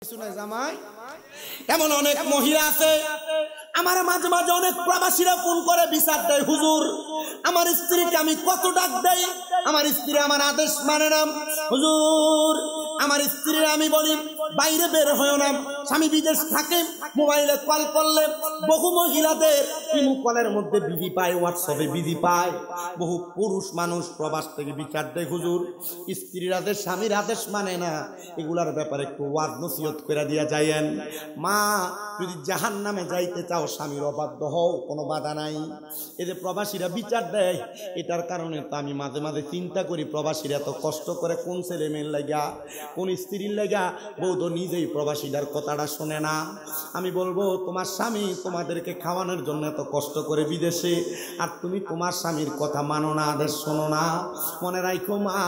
শুনে জামাই এমন অনেক মহিলা আছে আমার মাঝে মাঝে অনেক প্রবাসীরা ফোন করে বিচার দেয়, হুজুর আমার স্ত্রীকে আমি কত ডাক দেই, আমার স্ত্রী আমার আদেশ মানে না, হুজুর আমার স্ত্রী আমি বলি বাইরে বের হয়েও না, স্বামী বিদেশ থাকে, মোবাইলে কল করলে বহু মহিলাদের ইমো কলের মধ্যে বিধি পায়, হোয়াটসঅ্যাপে বিধি পায়। বহু পুরুষ মানুষ প্রবাস থেকে বিচার দেয়, হুজুর স্ত্রীর আদেশ স্বামীর আদেশ মানে না, এগুলার ব্যাপারে একটু ওয়াজ নসিহত করে দিয়া যাইয়েন। মা যদি জাহান্নামে যাইতে চাও স্বামীর অবাধ্য হও, কোনো বাধা নাই। এই যে প্রবাসীরা বিচার দেয়, এটার কারণে তো আমি মাঝে মাঝে চিন্তা করি প্রবাসীরা এত কষ্ট করে কোন ছেলে মেয়ের লাগা, কোন স্ত্রীর লাগা, বউ তো নিজেই প্রবাসীটার কথাটা শোনে না। আমি বলবো তোমার স্বামী তোমাদেরকে খাওয়ানোর জন্য এত কষ্ট করে বিদেশে, আর তুমি তোমার স্বামীর কথা মানো না, আদেশ শোনো না। মনে রাখো মা,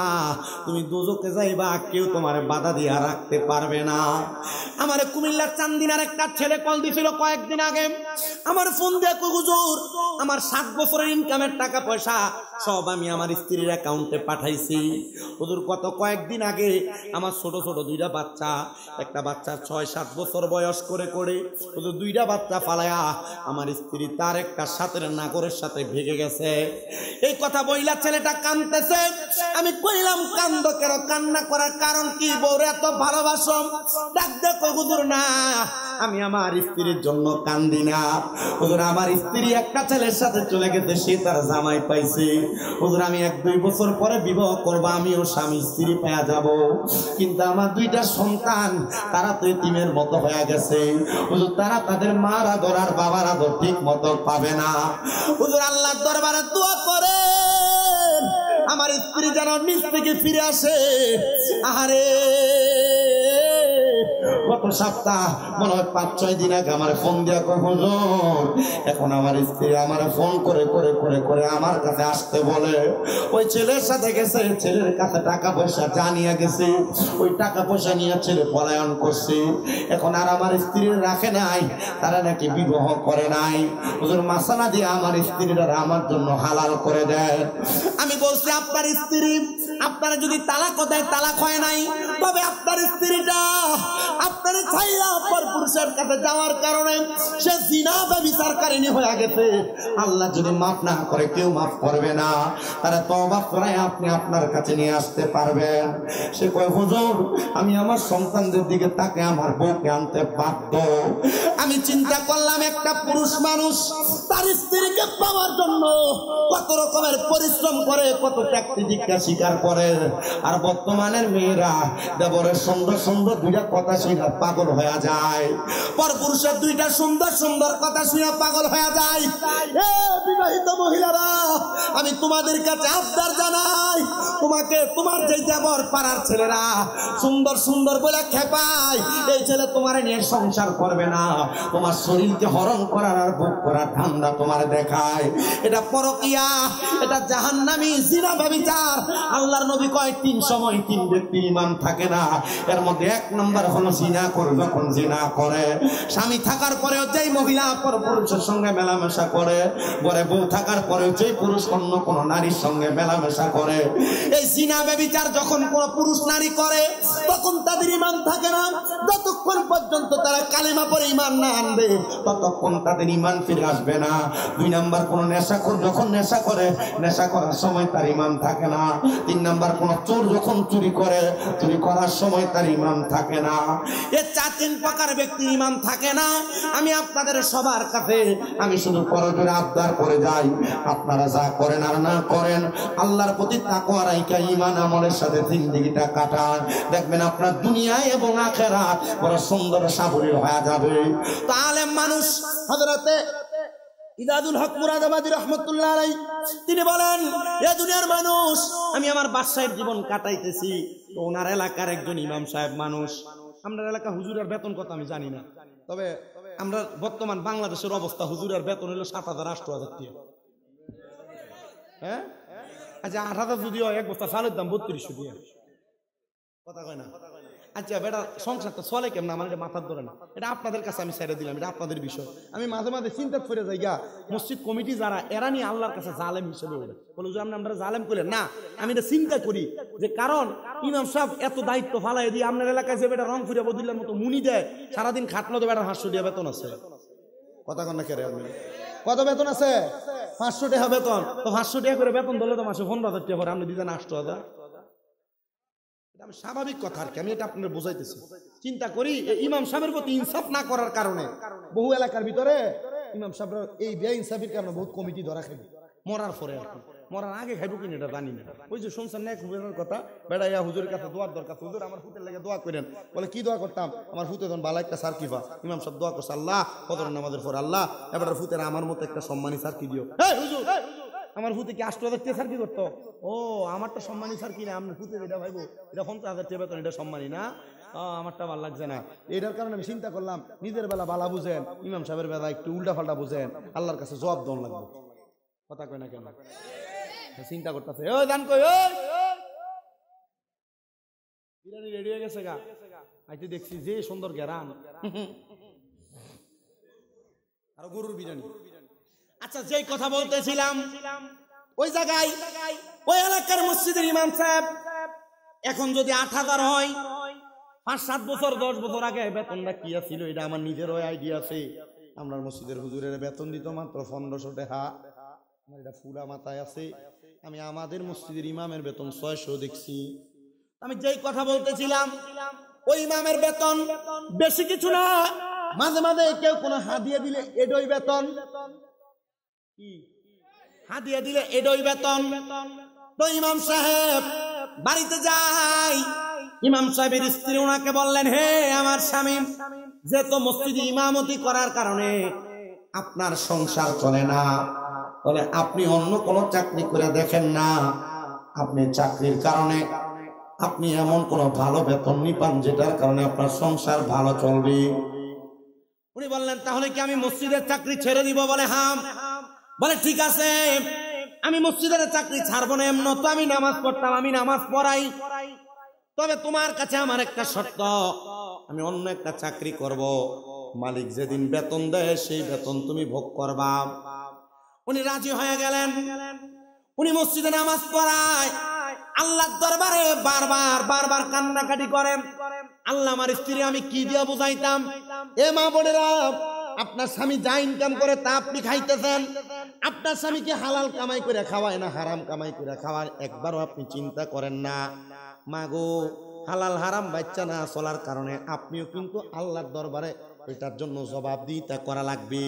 তুমি দোজখে যাইবা, কেউ তোমার বাধা দিয়া রাখতে পারবে না। আমার কুমিল্লার চান্দিনার একটা ছেলে কল দিছিল কয়েকদিন আগে, আমার ফোন দিয়ে কই হুজুর আমার 7 বছরের ইনকামের টাকা পয়সা সব আমি আমার স্ত্রীর অ্যাকাউন্টে পাঠাইছি। হুজুর কত কয়েকদিন আগে আমার ছোট ছোট 2টা বাচ্চা, একটা বাচ্চা 6-7 বছর বয়স করে হুজুর 2টা বাচ্চা ফালায়া আমার স্ত্রী তার একটা সাথের নাগরের সাথে ভেগে গেছে। এই কথা বইলা ছেলেটা কাঁদতেছে। আমি কইলাম কান্দ কেন, কান্না করার কারণ কি, বউরে এত ভালোবাসো? ডাক দেখো হুজুর না আমি আমার স্ত্রীর জন্য কান্দি না, হুজুর আমার স্ত্রী একটা ছেলের সাথে চলে গেছে, সে তার জামাই পাইছে, হুজুর আমি 1-2 বছর পরে বিবাহ করব, আমিও স্বামী স্ত্রী পেয়ে যাব, কিন্তু আমার 2টা সন্তান তারা তো এতিমের মতো হয়ে গেছে, হুজুর তারা তাদের মার আদর আর বাবার আদর ঠিক মতো পাবে না। হুজুর আল্লাহর দরবারে দোয়া করে আমার স্ত্রী যেন নিজ থেকে ফিরে আসে। আহারে গত সপ্তাহ মনে হয় 5-6 দিন আগে আমার ফোন দিয়া কই হুজুর এখন আমার স্ত্রী আমার ফোন করে করে করে করে আমার কাছে আসতে বলে, ওই ছেলের সাথে গেছে, ছেলের কাছে টাকা পয়সা জানিয়ে গেছে, ওই টাকা পয়সা নিয়ে ছেলে পলায়ন করছে, এখন আর আমার স্ত্রীর রাখে নাই, তারা নাকি বিবাহ করে নাই। হুজুর মাসালা দিয়ে আমার স্ত্রীরা আমার জন্য হালাল করে দেয়। আমি বলছি আপনার স্ত্রী আপনারা যদি তালাক দেয়, তালাক হয় নাই, তবে আপনার স্ত্রীটা আপনার ছাইয়া পর পুরুষের কাছে যাওয়ার কারণে সে জিনা ব্যভিচারকারিণী হয়ে গেছে। আল্লাহ যদি মাফ না করে, কেউ মাফ করবে না, তারা তওবা করে আপনি আপনার কাছে নিয়ে আসতে পারবেন। সে কয় হুজুর আমি আমার সন্তানদের দিকে তাকে আমার বউকে আনতে বাধ্য। আমি চিন্তা করলাম একটা পুরুষ মানুষ তার স্ত্রীকে পাওয়ার জন্য কত রকমের পরিশ্রম করে, কত ত্যাগ-তিতিক্ষা স্বীকার করে, আর বর্তমানের মেয়েরা দেবরের সুন্দর সুন্দর 2টা কথা শুনে পাগল হয়ে যায়, পর পুরুষের 2টা সুন্দর সুন্দর কথা শুনে পাগল হয়ে যায়। এ বিবাহিত মহিলারা আমি তোমাদের কাছে আবদার জানাই, তোমাকে তোমার যে দেবর পাড়ার ছেলেরা সুন্দর সুন্দর বলে খেপায়, এই ছেলে তোমার নিয়ে সংসার করবে না, তোমার শরীরকে হরণ করার আর ভোগ করার ধান্দা তোমার দেখায়, এটা পরকিয়া, এটা জাহান্নামী জিনা ব্যভিচার। আল্লাহর নবী কয় 3 সময় 3 ব্যক্তির ঈমান থাকে না, এর মধ্যে 1 নম্বর হলো জিনা করে, যখন জিনা করে স্বামী থাকার পরেও যেই মহিলা পর পুরুষের সঙ্গে মেলামেশা করে, ঘরে বউ থাকার পরেও যেই পুরুষ অন্য কোন নারীর সঙ্গে মেলামেশা করে, এই জিনা ব্যভিচার যখন কোন পুরুষ নারী করে তখন তাদের ঈমান থাকে না, যতক্ষণ পর্যন্ত তারা কালিমা পড়ে ঈমান না আনবে ততক্ষণ তাদের ঈমান ফিরে আসবে না। 2 নাম্বার কোন নেশাখোর যখন নেশা করে, নেশা করার সময় তার ঈমান থাকে না। 3 নাম্বার কোন চোর যখন চুরি করে, চুরি করার সময় তার ঈমান থাকে না। এই 4-3 প্রকার ব্যক্তির ঈমান থাকে না। আমি আপনাদের সবার কাছে আমি শুধু করজোড়ে আবদার করে যাই, আপনারা যা করেন আর না করেন আল্লাহর প্রতি তাকওয়া রাখা ঈমান আমলের সাথে জিন্দেগিটা কাটান, দেখবেন আপনার দুনিয়ায় এবং আখিরাত বড় সুন্দর সাবলীল হয়ে যাবে। তো আলেম মানুষ হযরতে ইদাদুল হক মুরাদাবাদী রাহমাতুল্লাহ আলাইহি তিনি বলেন, এ দুনিয়ার মানুষ আমি আমার বাদশাহের জীবন কাটাইতেছি, তো ওনার এলাকার একজন ইমাম সাহেব মানুষ, আমরা এলাকা হুজুরের বেতন কত আমি জানি না, তবে আমরা বর্তমান বাংলাদেশের অবস্থা হুজুরের বেতন হলো 7,000-8,000 টাকা। হ্যাঁ আচ্ছা 8,000 যদি হয়, 1 বস্তা চালের দাম 3200 দিয়ে, কথা কয় না? আচ্ছা বেটা সংসারটা চলে কেমন আমার এটা মাথার ধরে না, এটা আপনাদের কাছে আমি ছেড়ে দিলাম, এটা আপনাদের বিষয়। আমি মাঝে মাঝে চিন্তা করে যাই গা, মসজিদ কমিটি যারা এরা নিয়ে আল্লাহর কাছে জালেম হিসেবে ওঠে, বলে যে আমরা জালেম করলেন না। আমি এটা চিন্তা করি যে কারণ ইমাম সাহেব এত দায়িত্ব ফালাই দিয়ে আপনার এলাকায় যে বেটা রং ফুরিয়া বদলার মতো মুনি দেয়, সারাদিন খাটলো তো বেটার 500 টাকা বেতন আছে। কথা কন না কে রে আপনি? কত বেতন আছে? 500 টাকা বেতন। তো 500 টাকা করে বেতন দিলে তো মাসে 15,000 টাকা করে, আপনি দিতেন 8,000। আমি স্বাভাবিক কথা আর কি, আমি এটা আপনাদের বোঝাইতেছি। চিন্তা করি ইমাম সাহেবের প্রতি ইনসাফ না করার কারণে বহু এলাকার ভিতরে ইমাম সাহেবরা এই বেইনসাফির কারণে বহুত কমিটি ধরা খাইবে মরার পরে আর কি। মরার আগে খাইব কিনা এটা জানি না। ওই যে শুনছেন না এক হুজুরের কথা, বেড়া ইয়া হুজুরের কাছে দোয়ার দরকার, হুজুর আমার ফুতের লেগে দোয়া করেন। বলে কি দোয়া করতাম? আমার ফুতে তখন বালা একটা সার্কিফা। ইমাম সাহেব দোয়া করছে, আল্লাহ ফজর নামাজের পর আল্লাহ এবার ফুতের আমার মতো একটা সম্মানী সার্কি দিও। হুজুর আমার ফুতে কি 8,000 টাকা সার্কি করতো? ও আমারটা সম্মানী সার্কি না, আপনার ফুতে এটা ভাইবো এটা 50,000 টাকা বেতন, এটা সম্মানী না, আমারটা ভালো লাগছে না। এটার কারণে আমি চিন্তা করলাম নিজের বেলা বালা বুঝেন, ইমাম সাহেবের বেলা একটু উল্টা পাল্টা বুঝেন, আল্লাহর কাছে জবাব দেওয়া লাগবে। কথা কয় না কেন? চিন্তা করতেছে ওই দান কই ওই বিরিয়ানি রেডি হয়ে গেছে গা, আইতে দেখছি যে সুন্দর ঘেরান, আর গরুর বিরিয়ানি। আচ্ছা যেই কথা বলতেছিলাম, ওই জায়গায় ওই এলাকার মসজিদের ইমাম সাহেব এখন যদি 8,000 হয়, 5-7 বছর 10 বছর আগে বেতনটা কি ছিল এটা আমার নিজের ওই আইডিয়া আছে। আমরা মসজিদের হুজুরের বেতন দিত মাত্র 1500 টাকা, আমার এটা পুরা মাথায় আছে। আমি আমাদের মসজিদের ইমামের বেতন 600 দেখছি। আমি যেই কথা বলতেছিলাম, ওই ইমামের বেতন বেশি কিছু না, মাঝে মাঝে কেউ কোনো হাদিয়া দিলে এডই বেতন, কি হাদিয়া দিলে এডই বেতন। তো ইমাম সাহেব বাড়িতে যাই, ইমাম সাহেবের স্ত্রী ওনাকে বললেন, হে আমার স্বামী, যে তো মসজিদে ইমামতি করার কারণে আপনার সংসার চলে না, বলে আপনি অন্য কোনো চাকরি করে দেখেন না, আপনি চাকরির কারণে আপনি এমন কোন ভালো বেতন নিপান যেটার কারণে আপনার সংসার ভালো চলবে। উনি বললেন তাহলে কি আমি মসজিদের চাকরি ছেড়ে দিব? বলে হ্যাঁ। বলে ঠিক আছে, আমি মসজিদের চাকরি ছাড়বো না, এমন তো আমি নামাজ পড়তাম, আমি নামাজ পড়াই, তবে তোমার কাছে আমার একটা শর্ত, আমি অন্য একটা চাকরি করব, মালিক যেদিন বেতন দেয় সেই বেতন তুমি ভোগ করবা। উনি রাজি হয়ে গেলেন। উনি মসজিদে নামাজ পড়ায়, আল্লাহর দরবারে বারবার বারবার কান্নাকাটি করেন, আল্লাহ আমার স্ত্রী আমি কি দিয়ে বুঝাইতাম? এ মা বোনেরা, আপনার স্বামী যা ইনকাম করে তা আপনি খাইতেছেন, আপনার স্বামীকে হালাল কামাই করে খাওয়ায় না হারাম কামাই করে খাওয়ায়, একবারও আপনি চিন্তা করেন না? মাগো, হালাল হারাম বাচ্চা না চলার কারণে আপনিও কিন্তু আল্লাহর দরবারে এটার জন্য জবাবদিহিতা করা লাগবে।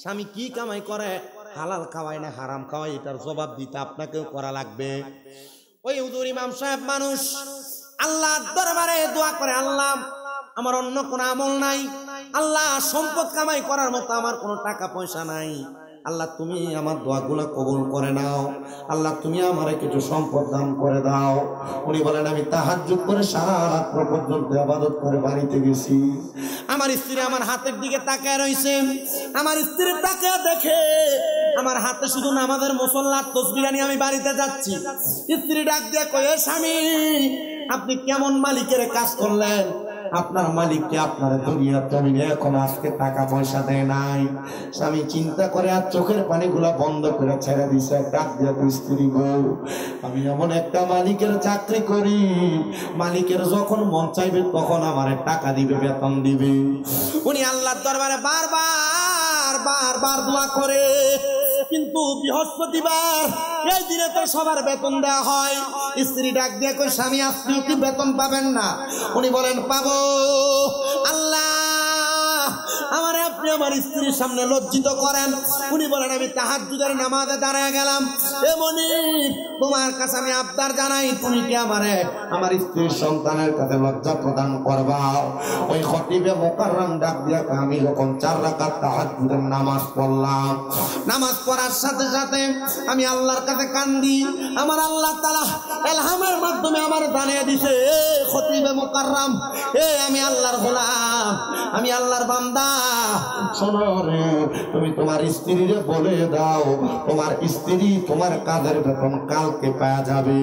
স্বামী কি কামাই করে, হালাল খাওয়ায় না হারাম খাওয়ায়, এটার জবাবদিহিতা আপনাকেও করা লাগবে। ওই হুজুর ইমাম সাহেব মানুষ, আল্লাহর দরবারে দোয়া করে, আল্লাহ আমার অন্য কোনো আমল নাই, আল্লাহ সম্পদ কামাই করার মতো আমার কোনো টাকা পয়সা নাই, আল্লাহ তুমি আমার দোয়াগুলো কবুল করে নাও, আল্লাহ তুমি আমারে কিছু সম্পদ দান করে দাও। উনি বলেন আমি তাহাজ্জুদ করে সারা রাত পর্যন্ত ইবাদত করে বাড়িতে গেছি, আমার স্ত্রী আমার হাতের দিকে তাকায় রইছে, আমার স্ত্রী তাকায় দেখে আমার হাতে শুধু নামাজের মুসল্লার তাসবিহ নিয়ে আমি বাড়িতে যাচ্ছি। স্ত্রী ডাক দিয়ে কয়, স্বামী আপনি কেমন মালিকের কাজ করলেন? আপনার মালিককে আপনার দুনিয়া জমিনে এখন আজকে টাকা পয়সা দেয় নাই। স্বামী চিন্তা করে আর চোখের পানিগুলা বন্ধ করে ছেড়ে দিছে, ডাক দিয়ে স্ত্রী গো, আমি এমন একটা মালিকের চাকরি করি, মালিকের যখন মন চাইবে তখন আমার টাকা দিবে, বেতন দিবে। উনি আল্লাহর দরবারে বারবার বারবার দোয়া করে, কিন্তু বৃহস্পতিবার এই দিনে তো সবার বেতন দেওয়া হয়। স্ত্রী ডাক দিয়ে কই, স্বামী আপনিও কি বেতন পাবেন না? উনি বলেন পাবো। আল্লাহ আমার আপনি আমার স্ত্রীর সামনে লজ্জিত করেন। উনি বলেন আমি তাহাজ্জুদের নামাজে দাঁড়ায় গেলাম, এমনি তোমার কাছে আমি আবদার জানাই, তুমি কি আমারে আমার স্ত্রীর সন্তানের কাছে লজ্জা প্রদান করবা? ওই খতিবে মুকাররম ডাক দিয়া আমি যখন 4 রাকাত তাহাজ্জুদের নামাজ পড়লাম, নামাজ পড়ার সাথে সাথে আমি আল্লাহর কাছে কান্দি, আমার আল্লাহ তাআলা ইলহামের মাধ্যমে আমার জানিয়ে দিছে, খতিবে মুকাররম, আমি আল্লাহর গোলাম, আমি আল্লাহর বান্দা, শোনো রে, তুমি তোমার স্ত্রীরে বলে দাও তোমার স্ত্রী তোমার কাজের বেতন কালকে পাওয়া যাবে।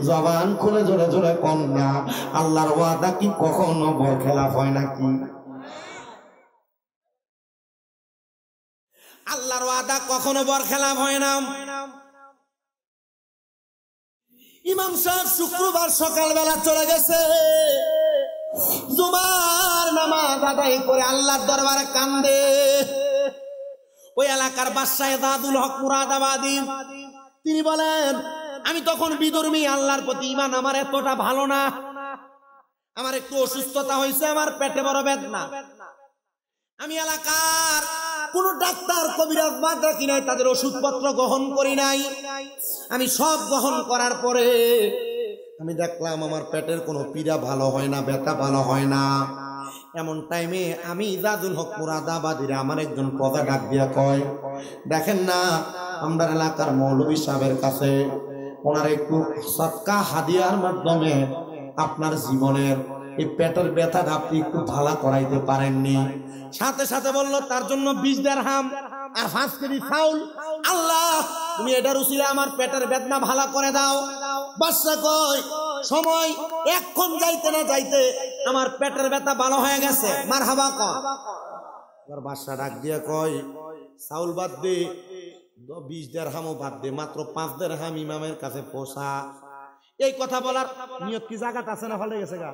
জবান খুলে জোরে জোরে কন্যা, আল্লাহর ওয়াদা কি কখনো বরখেলাপ হয় নাকি? আল্লাহর ওয়াদা কখনো বরখেলাপ হয় না। ইমাম সাহেব শুক্রবার সকালবেলা চলে গেছে জুমার নামাজ আদায় করে আল্লাহর দরবারে কান্দে। ওই এলাকার বাদশাহ দাদুল হক মুরাদাবাদী তিনি বলেন, আমি তখন বিধর্মী, আল্লাহর প্রতি ঈমান আমার এতটা ভালো না, আমার একটু অসুস্থতা হয়েছে, আমার পেটে বড় বেদনা, আমি এলাকার কোন ডাক্তার কবিরাজ বাদ রাখি নাই, তাদের ওষুধপত্র গ্রহণ করি নাই। আমি সব গ্রহণ করার পরে আমি দেখলাম আমার পেটের কোনো পীড়া ভালো হয় না, ব্যথা ভালো হয় না। এমন টাইমে আমি দাদুল হক মুরাদাবাদীরা আমার একজন পদা ডাক দিয়া কয়, দেখেন না আমরা এলাকার মৌলভী সাহেবের কাছে ওনার একটু সদকা হাদিয়ার মাধ্যমে আপনার জীবনের এই পেটের ব্যথাটা আপনি একটু ভালো করাইতে পারেননি। সাথে সাথে বলল তার জন্য 20 দিরহাম আর 5 কেজি চাউল। আল্লাহ তুমি এটার উসিলা আমার পেটের বেদনা ভালো করে দাও। বাদশা কয় সময় এক্ষণ যাইতে না যাইতে আমার পেটের ব্যথা ভালো হয়ে গেছে, মারহাবা কয়। এবার বাদশা ডাক দিয়া কয় চাউল বাদ দে, 20 দিরহামও বাদ দে, মাত্র 5 দিরহাম ইমামের কাছে পৌঁছা। এই কথা বলার নিয়ত কি জায়গাটা আছে না ফলে গেছে গা?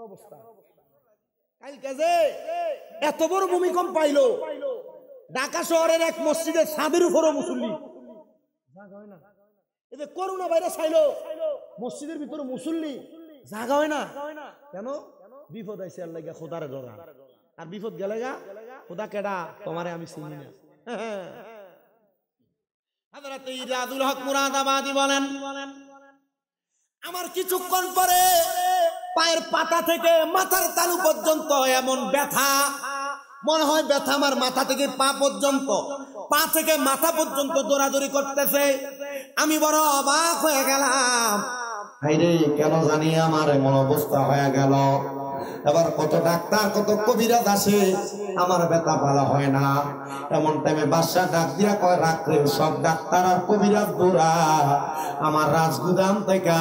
অবস্থা এত বড় ভূমিকম্প পাইলো, ঢাকা শহরের এক মসজিদের ছাদের উপরও মুসল্লি, এদের করোনা ভাইরাস আইলো মসজিদের ভিতরে মুসল্লি, জায়গা হয় না কেন? বিপদ আইছে আল্লাহ গা খোদারে ধরা, আর বিপদ গেলে গা খোদা কেডা তোমারে আমি চিনি না। হযরত দাদুল হক মুরাদাবাদী বলেন, আমার কিছুক্ষণ পরে পায়ের পাতা থেকে মাথার তালু পর্যন্ত এমন ব্যথা, মনে হয় ব্যথা আমার মাথা থেকে পা পর্যন্ত, পা থেকে মাথা পর্যন্ত দৌড়াদৌড়ি করতেছে। আমি বড় অবাক হয়ে গেলাম, হাইরে কেন জানি আমার এমন অবস্থা হয়ে গেল। এবার কত ডাক্তার কত কবিরাজ আসে, আমার ব্যথা ভালো হয় না। এমন টাইমে বাদশা ডাক দিয়া কয়, রাত্রে সব ডাক্তার আর কবিরাজ দৌড়া আমার রাজগুদাম থেকে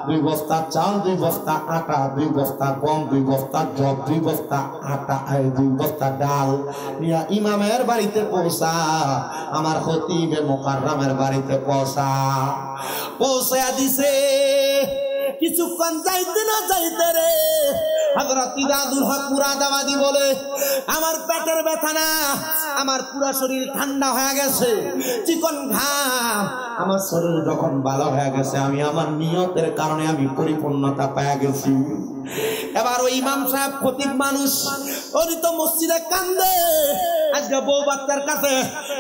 2 বস্তা চাল, 2 বস্তা আটা, 2 বস্তা গম, 2 বস্তা জব, 2 বস্তা আটা, 2 বস্তা ডাল নিয়া ইমামের বাড়িতে পৌঁছা, আমার খতিবে মুকাররমের বাড়িতে পৌঁছায়া দিছে। কিছুক্ষণ যাইতে না যাইতে রে হযরত দাদুল হক মুরাদাবাদী বলে, আমার পেটের ব্যথা না, আমার পুরো শরীর ঠান্ডা হয়ে গেছে, চিকন ঘাম, আমার শরীর যখন ভালো হয়ে গেছে আমি আমার নিয়তের কারণে আমি পরিপূর্ণতা পেয়ে গেছি। এবার ওই ইমাম সাহেব খতিব মানুষ, ওই তো মসজিদে কান্দে, আজকে বউ বাচ্চার কাছে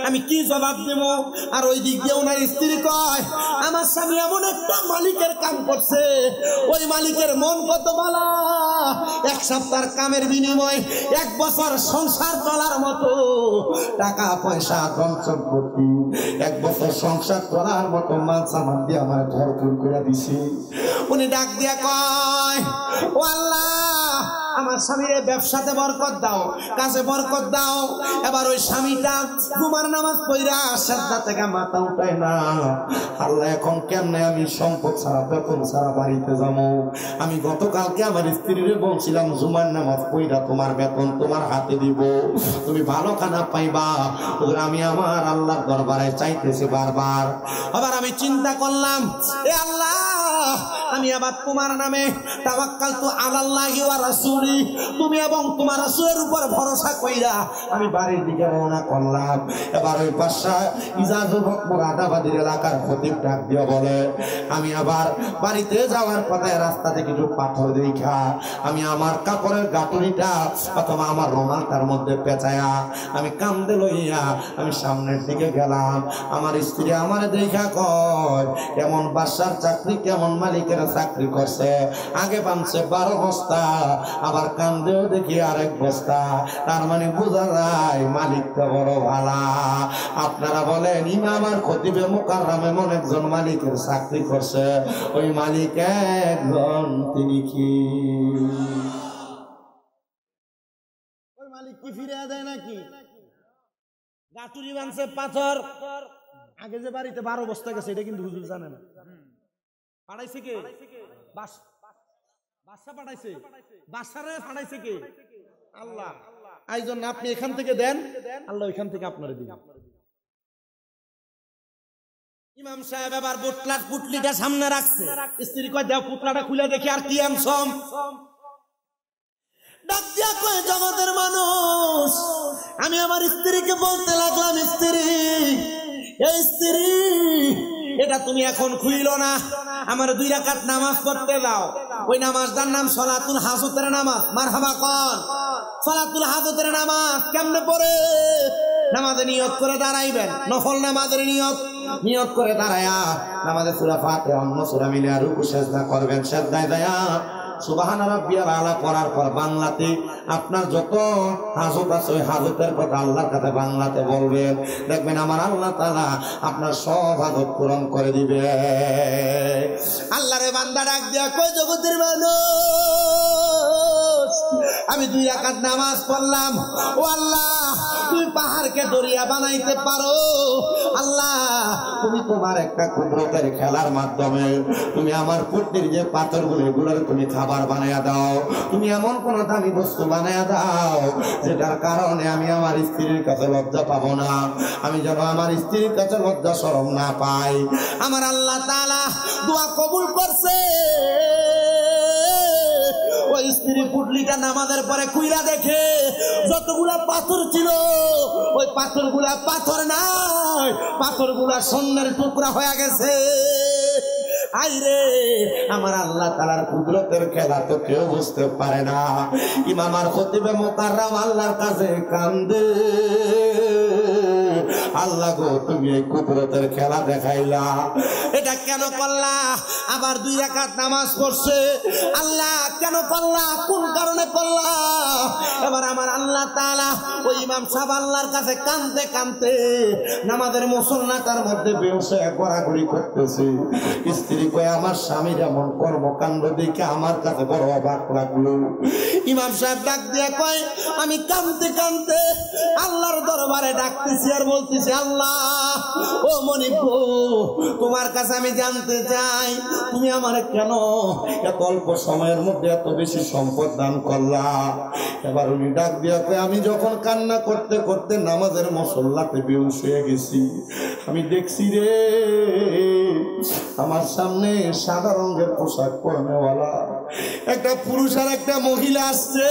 আমি কি জবাব দেব? আর ওই দিক দিয়ে ওনার স্ত্রী কয়, আমার স্বামী এমন একটা মালিকের কাম করছে, ওই মালিকের মন কত ভালো, 1 সপ্তাহের কামের বিনিময়ে 1 বছর সংসার চলার মতো টাকা পয়সা ধন সম্পত্তি, 1 বছর সংসার চলার মতো মাল সামান দিয়ে আমার ভরপুর করে দিছি। উনি ডাক দিয়া কয়, ও আল্লাহ আমার স্বামীর ব্যবসাতে বরকত দাও, কাজে বরকত দাও। এবার ওই স্বামীটা জুমার নামাজ পড়া সাজদা থেকে মাথা উঠায় না। আল্লাহ এখন কেমনে আমি সম্পদ ছাড়া বেতন ছাড়া বাড়িতে যাবো? আমি গতকালকে আমার স্ত্রীরে বলছিলাম জুমার নামাজ পড়া তোমার বেতন তোমার হাতে দিব, তুমি ভালো খানা পাইবা। ওরা আমি আমার আল্লাহর দরবারে চাইতেছি বারবার। আবার আমি চিন্তা করলাম, এ আল্লাহ আমি আবার তোমার নামে তাওয়াক্কালতু আলাল্লাহি ওয়া রাসূলি, তুমি এবং তোমার রাসূলের উপর ভরসা কইরা আমি বাড়ির দিকে রওনা করলাম। এবার ওই বাদশা ইজাজুল হক মুরাদাবাদীর এলাকার খতিব ডাক দিয়ে বলে, আমি আবার বাড়িতে যাওয়ার পথে রাস্তা থেকে কিছু পাথর দেখা আমি আমার কাপড়ের গাঁটুরিটা অথবা আমার রুমালটার মধ্যে পেঁচায়া আমি কান্দে লইয়া আমি সামনের দিকে গেলাম। আমার স্ত্রী আমার দেখা কয়, কেমন বাদশার চাকরি, কেমন মালিকের মালিকের চাকরি করছে, আগে পানছে 12 বস্তা, আবার কান্দেও দেখি আরেক বস্তা। তার মানে বোঝা যায় মালিকটা বড় ভালা। আপনারা বলেন ইমাম আর খতিবে মুকাররম এমন একজন মালিকের চাকরি করছে, ওই মালিক একজন, তিনি কি ওই মালিক কি ফিরে দেয় নাকি? গাটুরি বানছে পাথর, আগে যে বাড়িতে 12 বস্তা গেছে এটা কিন্তু হুজুর জানে না। পাঠাইছে কে? বাদশা পাঠাইছে। বাদশারে পাঠাইছে কে? আল্লাহ। এই জন্য আপনি এখান থেকে দেন, আল্লাহ ওইখান থেকে আপনারে দিবেন। ইমাম সাহেব আবার পুটলিটা সামনে রাখছে, স্ত্রী কয় দাও পুটলাটা খুলে দেখি আর কি আনছম। ডাক দিয়া কয় জগতের মানুষ, আমি আমার স্ত্রীকে বলতে লাগলাম, স্ত্রী, এই স্ত্রী, এটা তুমি এখন খুইল না, আমার 2 রাকাত নামাজ পড়তে দাও। ওই নামাজটার নাম সলাতুল হাজতের নামাজ। মারহাবা কোন? সলাতুল হাজতের নামাজ কেমনে পড়ে? নামাজে নিয়ত করে দাঁড়াইবেন, নফল নামাজের নিয়ত করে দাঁড়ায়া নামাজে সূরা ফাতিহা অন্য সূরা মিলে রুকু সিজদা করবেন। সিজদায় যায়া সুবহান রাব্বিয়াল আলা পড়ার পর বাংলাতে আপনার যত হাজত আছে ওই হাজতের কথা আল্লাহর কাছে বাংলাতে বলবেন, দেখবেন আমার আল্লাহ তাআলা আপনার সব হাজত পূরণ করে দিবে। আল্লাহরে বান্দা ডাক দিয়া কই জগতের মানুষ, আমি 2 রাকাত নামাজ পড়লাম, ও আল্লাহ তুমি পাহাড়কে দরিয়া বানাইতে পারো। আল্লাহ তুমি তোমার একটা কুদরতের খেলার মাধ্যমে তুমি আমার পুত্রের যে পাথরগুলো এগুলোর তুমি খাবার বানায়া দাও, তুমি এমন কোন দামি বস্তু বানায়া দাও যেটার কারণে আমি আমার স্ত্রীর কাছে লজ্জা পাবো না, আমি যেন আমার স্ত্রীর কাছে লজ্জা শরম না পাই। আমার আল্লাহ তাআলা দোয়া কবুল করছে। ওই স্ত্রী পুটলিটা নামাজের পরে কুইরা দেখে যতগুলা পাথর ছিল ওই পাথরগুলা পাথর নাই, পাথরগুলা স্বর্ণের টুকরা হয়ে গেছে। আইরে আমার আল্লাহ তাআলার কুদরতের খেলা তো কেউ বুঝতে পারে না। ইমাম আর খতিবে মুকাররম আল্লাহর কাছে কান্দে, আল্লাহ গো তুমি এই কুদরতের খেলা দেখাইলা, এটা কেন করলা? আবার 2 রাকাত নামাজ পড়ছে, আল্লাহ কেন করলা? কোন কারণে করলা? এবার আমার আল্লাহ তাআলা ওই ইমাম সাহেব আল্লাহর কাছে কাঁদতে কাঁদতে নামাজের মুসল্লাটার মধ্যে বেহুশে গড়াগড়ি করতেছে। স্ত্রী কয় আমার স্বামীর এমন কর্মকাণ্ড দেখে আমার কাছে বড় অবাক লাগলো। ইমাম সাহেব ডাক দিয়া কয় আমি কাঁদতে কাঁদতে আল্লাহর দরবারে ডাকতেছি আর বলতেছি, আল্লাহ ও মনিব, তোমার কাছে আমি জানতে চাই তুমি আমারে কেন এত অল্প সময়ের মধ্যে এত বেশি সম্পদ দান করলা। এবার উনি ডাক দিয়া কয় আমি যখন কান্না করতে করতে নামাজের মুসল্লাতে বেহুশ হয়ে গেছি, আমি দেখছি রে আমার সামনে সাদা রঙের পোশাক পরনেওয়ালা একটা পুরুষ আর একটা মহিলা আসছে,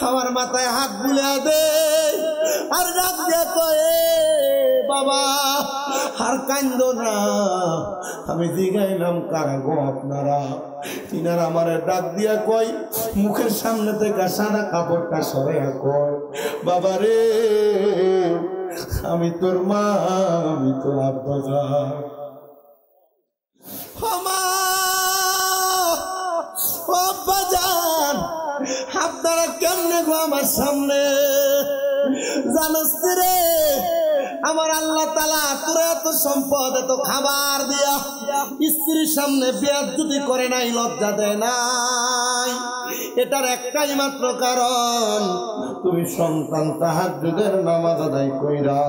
আমার মাথায় হাত বুলিয়ে দে আর ডাক দিয়া কয় বাবা আর কান্দো না। আমি জিগাইলাম কারা গো আপনারা? তিনারা আমার ডাক দিয়া কয় মুখের সামনে থেকে সাদা কাপড়টা সরাইয়া কয় বাবা রে আমি তোর মা, আমি তোর আব্বা যান। আপনারা কেমনে গো আমার সামনে? জানোস রে আমার আল্লাহ তাআলা তোর এত সম্পদ এত খাবার দিয়া স্ত্রীর সামনে বেয়াদবি করে নাই, লজ্জা দেয় নাই, এটার একটাই মাত্র কারণ তুমি সন্তান তাহাজ্জুদের নামাজ আদায় কইরা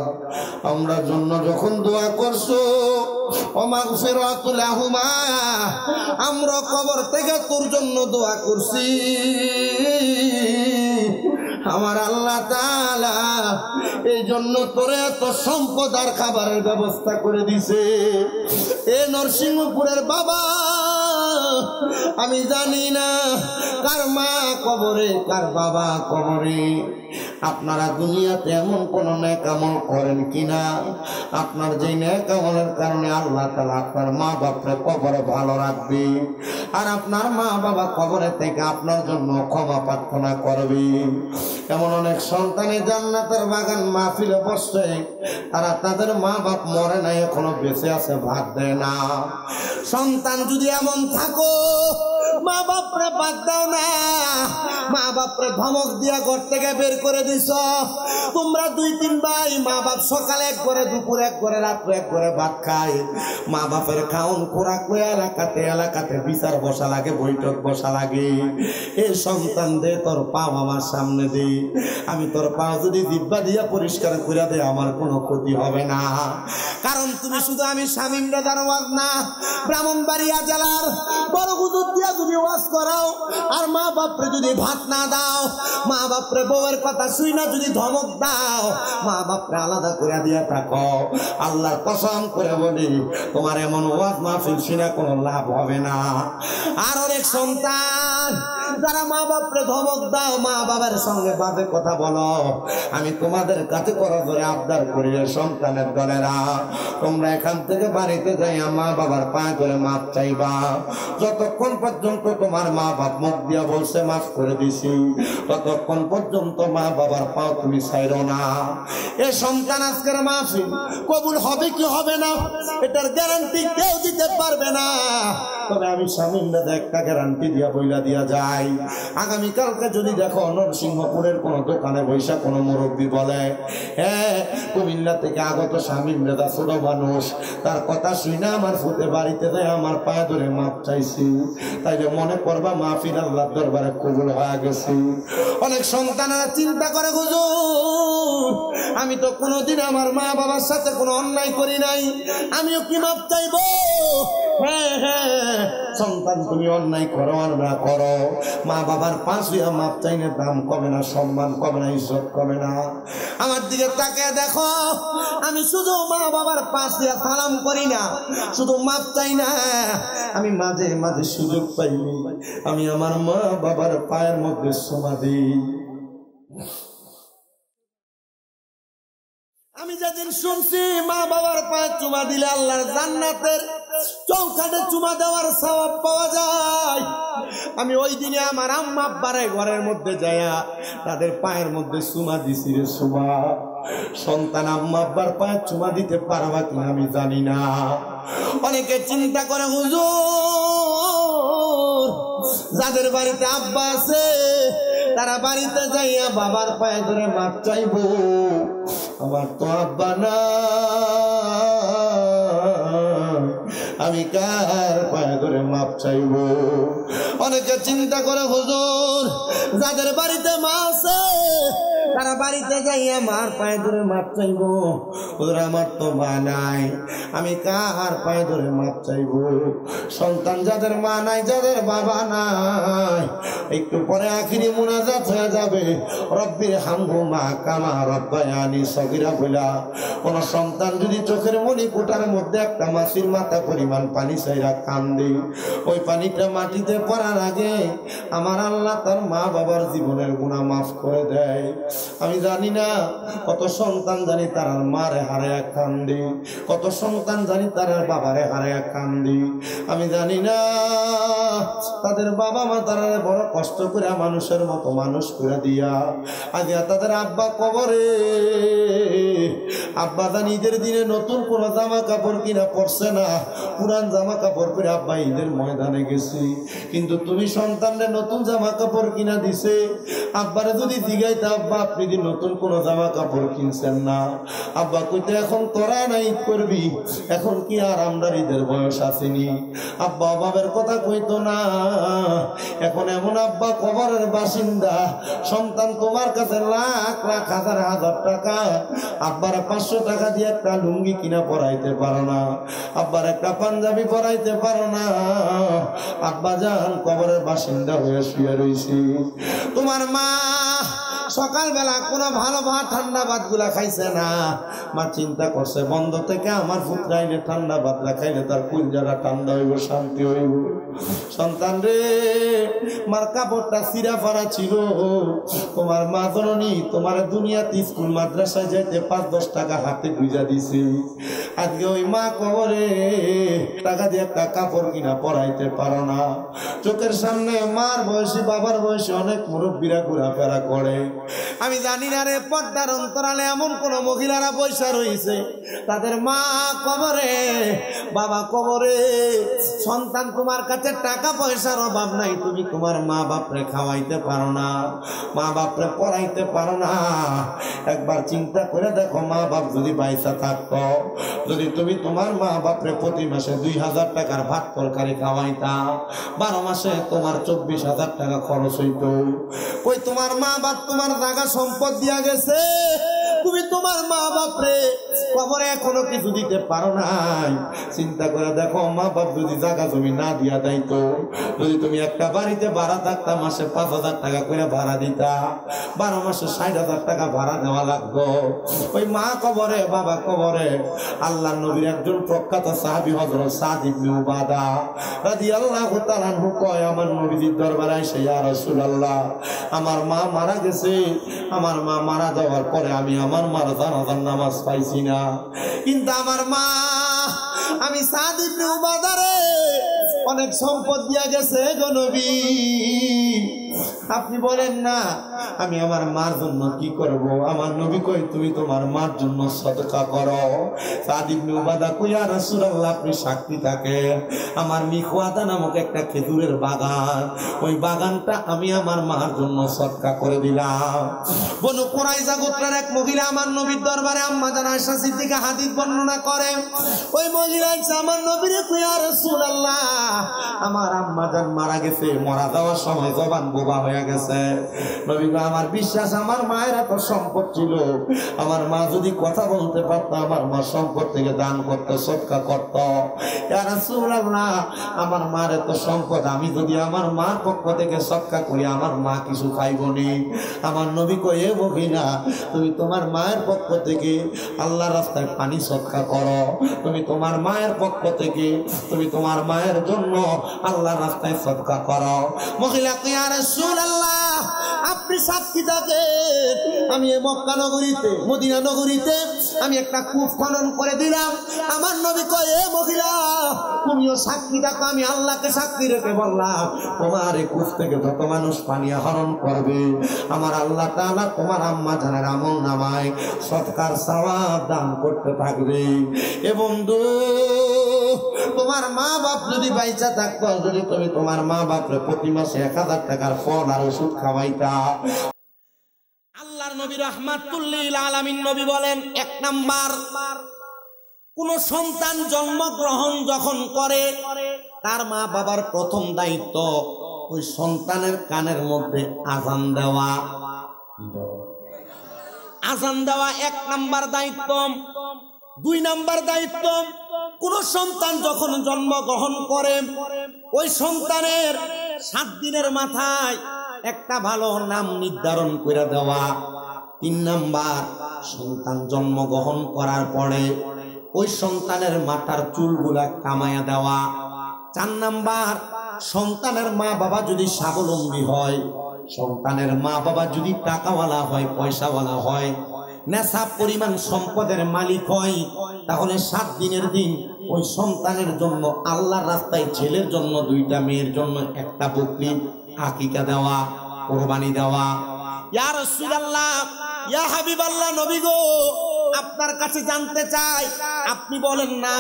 আমরা জন্য যখন দোয়া করছো ওমাগফিরাতু লাহুমা, আমরা কবর থেকে তোর জন্য দোয়া করছি। আমার আল্লাহ তাআলা এই জন্য তোরে এত সম্পদ আর খাবারের ব্যবস্থা করে দিছে। এ নরসিংহপুরের বাবা, আমি জানি না কার মা কবরে কার বাবা কবরে। আপনারা দুনিয়াতে এমন কোন নেক আমল করেন কিনা আপনার যে নেক আমলের কারণে আল্লাহ তাআলা আপনার মা বাপরে কবরে ভালো রাখবে আর আপনার মা বাবা কবরে থেকে আপনার জন্য ক্ষমা প্রার্থনা করবে। এমন অনেক সন্তানের জান্নাতের বাগান মাহফিলে বসছে, তারা তাদের মা বাপ মরে নাই, এখনো বেঁচে আছে, ভাত দেয় না। সন্তান যদি এমন থাকো, মা বাপরে বাদ দাও না, মা বাপরে ধমক দিয়া ঘর থেকে বের করে দিছ। তোমরা 2-3 ভাই, মা বাপ সকালে এক করে, দুপুর এক করে, রাত্রে এক করে ভাত খায়। মা বাপের খাওন খোরাক এলাকাতে এলাকাতে বিচার বসা লাগে, বৈঠক বসা লাগে। এই সন্তান দে তোর পাও আমার সামনে দে, আমি তোর পাও যদি জিব্বা দিয়া পরিষ্কার করে দে, আমার কোনো ক্ষতি হবে না। কারণ তুমি শুধু আমি শামীম রেজার ওয়াজ না, ব্রাহ্মণবাড়িয়া জেলার বড় হুজুর দিয়া যদি ওয়াজ করাও, আর মা বাপরে যদি ভাত না দাও, মা বাপরে বউয়ের কথা শুই না যদি ধমক দাও, মা বাপরে আলাদা করে দিয়া থাকো, আল্লাহর কসম করে বলি তোমার এমন ওয়াজ মাহফিল শুনে কোনো লাভ হবে না। আর অনেক সন্তান যারা মা বাপরে ধমক দাও, মা বাবার সঙ্গে বাজে কথা বলো, আমি তোমাদের কাছে করা ধরে আবদার করি, সন্তানের দলেরা তোমরা এখান থেকে বাড়িতে যাইয়া মা বাবার পায়ে ধরে মাপ চাইবা। যতক্ষণ পর্যন্ত তোমার মা বাপ মুখ দিয়া বলছে মাফ করে দিছি, ততক্ষণ পর্যন্ত মা বাবার পাও তুমি ছাইরো না। এ সন্তান আজকের মাহফিল কবুল হবে কি হবে না, এটার গ্যারান্টি কেউ দিতে পারবে না। তবে আমি শামীম দাদা একটা গ্যারান্টি দিয়া বইলা দিয়া যাই, আগামীকালকে যদি দেখো নরসিংহপুরের কোনো দোকানে বৈশা কোনো মুরব্বী বলে, হ্যাঁ কুমিল্লা থেকে আগত শামীম দাদা ছোট মানুষ, তার কথা শুই না আমার ফুটে বাড়িতে যায় আমার পায়ে ধরে মাপ চাইছি, তাইলে মনে করবা মাহফিল আল্লাহর দরবারে কবুল হয়ে গেছে। অনেক সন্তানেরা চিন্তা করে, হুজুর আমি তো কোনোদিন আমার মা বাবার সাথে কোনো অন্যায় করি নাই, আমিও কি মাপ চাইবো? হ্যাঁ হ্যাঁ সন্তান, তুমি অন্যায় করো আর না করো, মা বাবার পাশ হইয়া মাপ চাইলে দাম কমে না, সম্মান কমে না, ইজ্জত কমে না। আমার দিকে তাকে দেখো, আমি শুধু মা বাবার পাশ দিয়া সালাম করি না, শুধু মাপ চাই না, আমি মাঝে মাঝে সুযোগ পাইনি আমি আমার মা বাবার পায়ের মধ্যে চুমা দিই। আমি যেদিন শুনছি মা বাবার পায়ে চুমা দিলে আল্লাহর জান্নাতের চৌকাঠে চুমা দেওয়ার সওয়াব পাওয়া যায়, আমি ওই দিনে আমার আম্মা আব্বারে ঘরের মধ্যে যাইয়া তাদের পায়ের মধ্যে চুমা দিছি রে চুমা। সন্তান আম্মা আব্বার পায়ে চুমা দিতে পারবা কিনা আমি জানি না। অনেকে চিন্তা করে, হুজুর যাদের বাড়িতে আব্বা আছে তারা বাড়িতে যাইয়া বাবার পায়ে ধরে মাপ চাইবো, আমার তো আব্বা না, আমি কার পায়ে ধরে মাপ চাইবো? অনেকে চিন্তা করে, হুজুর যাদের বাড়িতে মা আছে তারা বাড়িতে যাইয়া মার পায়ে ধরে মাপ চাইবো, হুজুর আমার তো মা নাই, আমি কার পায়ে ধরে মাপ চাইবো? সন্তান যাদের মা নাই, যাদের বাবা নাই, একটু পরে আখিরি মুনাজাত হয়ে যাবে, রব্বির হামহুমা কামা রব্বায়ানি সগীরা বলা। কোন সন্তান যদি চোখের মনি কোটার মধ্যে একটা মাছির মাথা পরিমাণ পানি চাইরা কান্দে, ওই পানিটা মাটিতে পড়ার আগে আমার আল্লাহ তার মা বাবার জীবনের গুনাহ মাফ করে দেয়। আমি জানি না কত সন্তান জানি তার মারে হারায়া কান্দে, কত সন্তান জানি তার বাবারে হারায়া কান্দে। আমি জানি না তাদের বাবা মা তারা বড় কষ্ট করে মানুষের মতো মানুষ করে দিয়া আজ তাদের আব্বা কবরে, আব্বা জানি ঈদের দিনে নতুন কোন জামা কাপড় কিনা পড়ছে না, পুরান জামা কাপড় পরে আব্বা ঈদের ময়দানে গেছি, কিন্তু তুমি সন্তানদের নতুন জামা কাপড় কিনা দিছে। আব্বারে যদি জিগাইতে, আব্বা আপনি কি নতুন কোন জামা কাপড় কিনছেন না? আব্বা কইতে এখন তোরা না ঈদ করবি, এখন কি আর আমরা ঈদের বয়স আসেনি? আব্বা অভাবের কথা কইতো না। এখন এমন আব্বা কবরের বাসিন্দা, সন্তান তোমার কাছে লাখ লাখ হাজার হাজার টাকা, আব্বার 500 টাকা দিয়ে একটা লুঙ্গি কিনা পরাইতে পারো না, আব্বার একটা পাঞ্জাবি পরাইতে পারো না। আব্বা জান কবরের বাসিন্দা হয়ে শুয়ে রয়েছি। তোমার মা সকালবেলা কোনো ভালো ভাত ঠান্ডা ভাত গুলা খাইছে না, মা চিন্তা করছে বন্ধ থেকে আমার পুত্রাইলে ঠান্ডা ভাত খাইলে তার কুলজারা ঠান্ডা হইব, শান্তি হইব। সন্তান রে, মার কাপড়টা চিরা ফাড়া ছিল, তোমার মা জননী তোমার দুনিয়াতে স্কুল মাদ্রাসায় যাইতে 5-10 টাকা হাতে গুজা দিছে। আজকে ওই মা কবরে টাকা দিয়ে একটা কাপড় কিনা পরাইতে পারো না। চোখের সামনে মার বয়সী বাবার বয়সী অনেক মুরব্বীরা ঘোরাফেরা করে। আমি জানি না রে পর্দার অন্তরালে এমন কোন মহিলারা পয়সা রয়েছে তাদের মা কবরে বাবা কবরে, সন্তান তোমার কাছে টাকা পয়সার অভাব নাই, তুমি তোমার মা বাপরে খাওয়াইতে পারো না, মা বাপরে পড়াইতে পারো না। একবার চিন্তা করে দেখো, মা বাপ যদি পয়সা থাকতো, যদি তুমি তোমার মা বাপরে প্রতি মাসে 2000 টাকার ভাত তরকারি খাওয়াইতা, 12 মাসে তোমার 24,000 টাকা খরচ হইতো। ওই তোমার মা বাপ তোমার জায়গা সম্পদ দিয়া গেছে, তুমি তোমার মা বাপরে কবরে এখনো কিছু দিতে পারো নাই। চিন্তা করে দেখো, মা বাপ যদি জায়গা জমি না দিয়া যাইতো, যদি তুমি একটা বাড়িতে ভাড়া থাকতা, মাসে 5,000 টাকা করে ভাড়া দিতা, 12 মাসে 60,000 টাকা ভাড়া দেওয়া লাগতো। ওই মা কবরে বাবা কবরে। আল্লাহ নবীর একজন প্রখ্যাত সাহাবী হযরত সাদ ইবনে উবাদা রাদিয়াল্লাহু তাআলা আনহু কয়, আমার নবীজির দরবারে এসে, ইয়া রাসূলুল্লাহ, আমার মা মারা গেছে, আমার মা মারা যাওয়ার পরে আমি আমার মার জানাজার নামাজ পাইছি না, কিন্তু আমার মা, আমি সাদ ইবনে উবাদারে অনেক সম্পদ দিয়া গেছে গো নবী, আপনি বলেন না আমি আমার মার জন্য কি করব? আমার নবী কই, তুমি তোমার মার জন্য সদকা করো। সাদ ইবনে উবাদা কই, ইয়া রাসূলুল্লাহ, আপনি সাক্ষী থাকে, আমার মিখওয়াদা নামক একটা খেজুরের বাগান, ওই বাগানটা আমি আমার মার জন্য সদকা করে দিলাম। বনু কুরাইজা গোত্রের এক মহিলা আমার নবীর দরবারে আম্মা জান আয়েশা সিদ্দিকা হাদিস বর্ণনা করে। ওই মহিলা এসে আমার নবীরে কই, ইয়া রাসূলুল্লাহ, আমার আম্মা জান মারা গেছে, মারা যাওয়ার সময় জবান বোবা হয়ে গেছে। নবী কই, আমার বিশ্বাস আমার মায়ের এত সম্পদ ছিল, আমার মা যদি কথা বলতে পারতো, আমার মা সম্পদ থেকে দান করতো, সদকা করতো। ইয়া রাসূলুল্লাহ, আমার মার এত সম্পদ, আমি যদি আমার মার পক্ষ থেকে সদকা করি, আমার মা কিছু খাইবনি। আমার নবী কই, এ মহিলা, তুমি তোমার মায়ের পক্ষ থেকে আল্লাহর রাস্তায় পানি সদকা করো, তুমি তোমার মায়ের পক্ষ থেকে তুমি তোমার মায়ের জন্য আল্লাহর রাস্তায় সদকা করো। মহিলা কই, ইয়া রাসূলুল্লাহ, আপনি সাক্ষী থাকেন, আমি এই মক্কা নগরীতে মদিনা নগরীতে আমি একটা কূপ খনন করে দিলাম। আমার নবী কয়, এ মহিলা, তুমিও সাক্ষী থাকো, আমি আল্লাহকে সাক্ষী রেখে বললাম, তোমার এই কূপ থেকে যত মানুষ পানি আহরণ করবে, আমার আল্লাহ তাআলা তোমার আম্মা জানের আমল নামায় সদকার সওয়াব দান করতে থাকবে। এ বন্ধু, তোমার মা বাপ যদি বাইচা থাকতো, যদি তুমি তোমার মা বাপরে প্রতি মাসে 1000 টাকার ফল আর ওষুধ খাওয়াইতা। আল্লাহর নবী রাহমাতুল লিল আলামিন নবী বলেন, 1 নাম্বার, কোন সন্তান জন্মগ্রহণ যখন করে, তার মা বাবার প্রথম দায়িত্ব ওই সন্তানের কানের মধ্যে আযান দেওয়া। আযান দেওয়া 1 নাম্বার দায়িত্ব। 2 নাম্বার দায়িত্ব, কোন সন্তান যখন জন্মগ্রহণ করে, ওই সন্তানের 7 দিনের মাথায় একটা ভালো নাম নির্ধারণ করে দেওয়া। 3 নাম্বার, সন্তান জন্মগ্রহণ করার পরে ওই সন্তানের মাথার চুলগুলা কামায়া দেওয়া। 4 নাম্বার, সন্তানের মা বাবা যদি স্বাবলম্বী হয়, সন্তানের মা বাবা যদি টাকাওয়ালা হয়, পয়সাওয়ালা হয়, নেশাব পরিমাণ সম্পদের মালিক হয়, তাহলে 7 দিনের দিন ওই সন্তানের জন্য আল্লাহর রাস্তায়, ছেলের জন্য 2টা, মেয়ের জন্য 1টা বকরি আকিকা দেওয়া, কুরবানি দেওয়া। ইয়া রাসূলুল্লাহ, ইয়া হাবিবাল্লাহ, নবী গো, আপনার কাছে জানতে চাই, আপনি বলেন না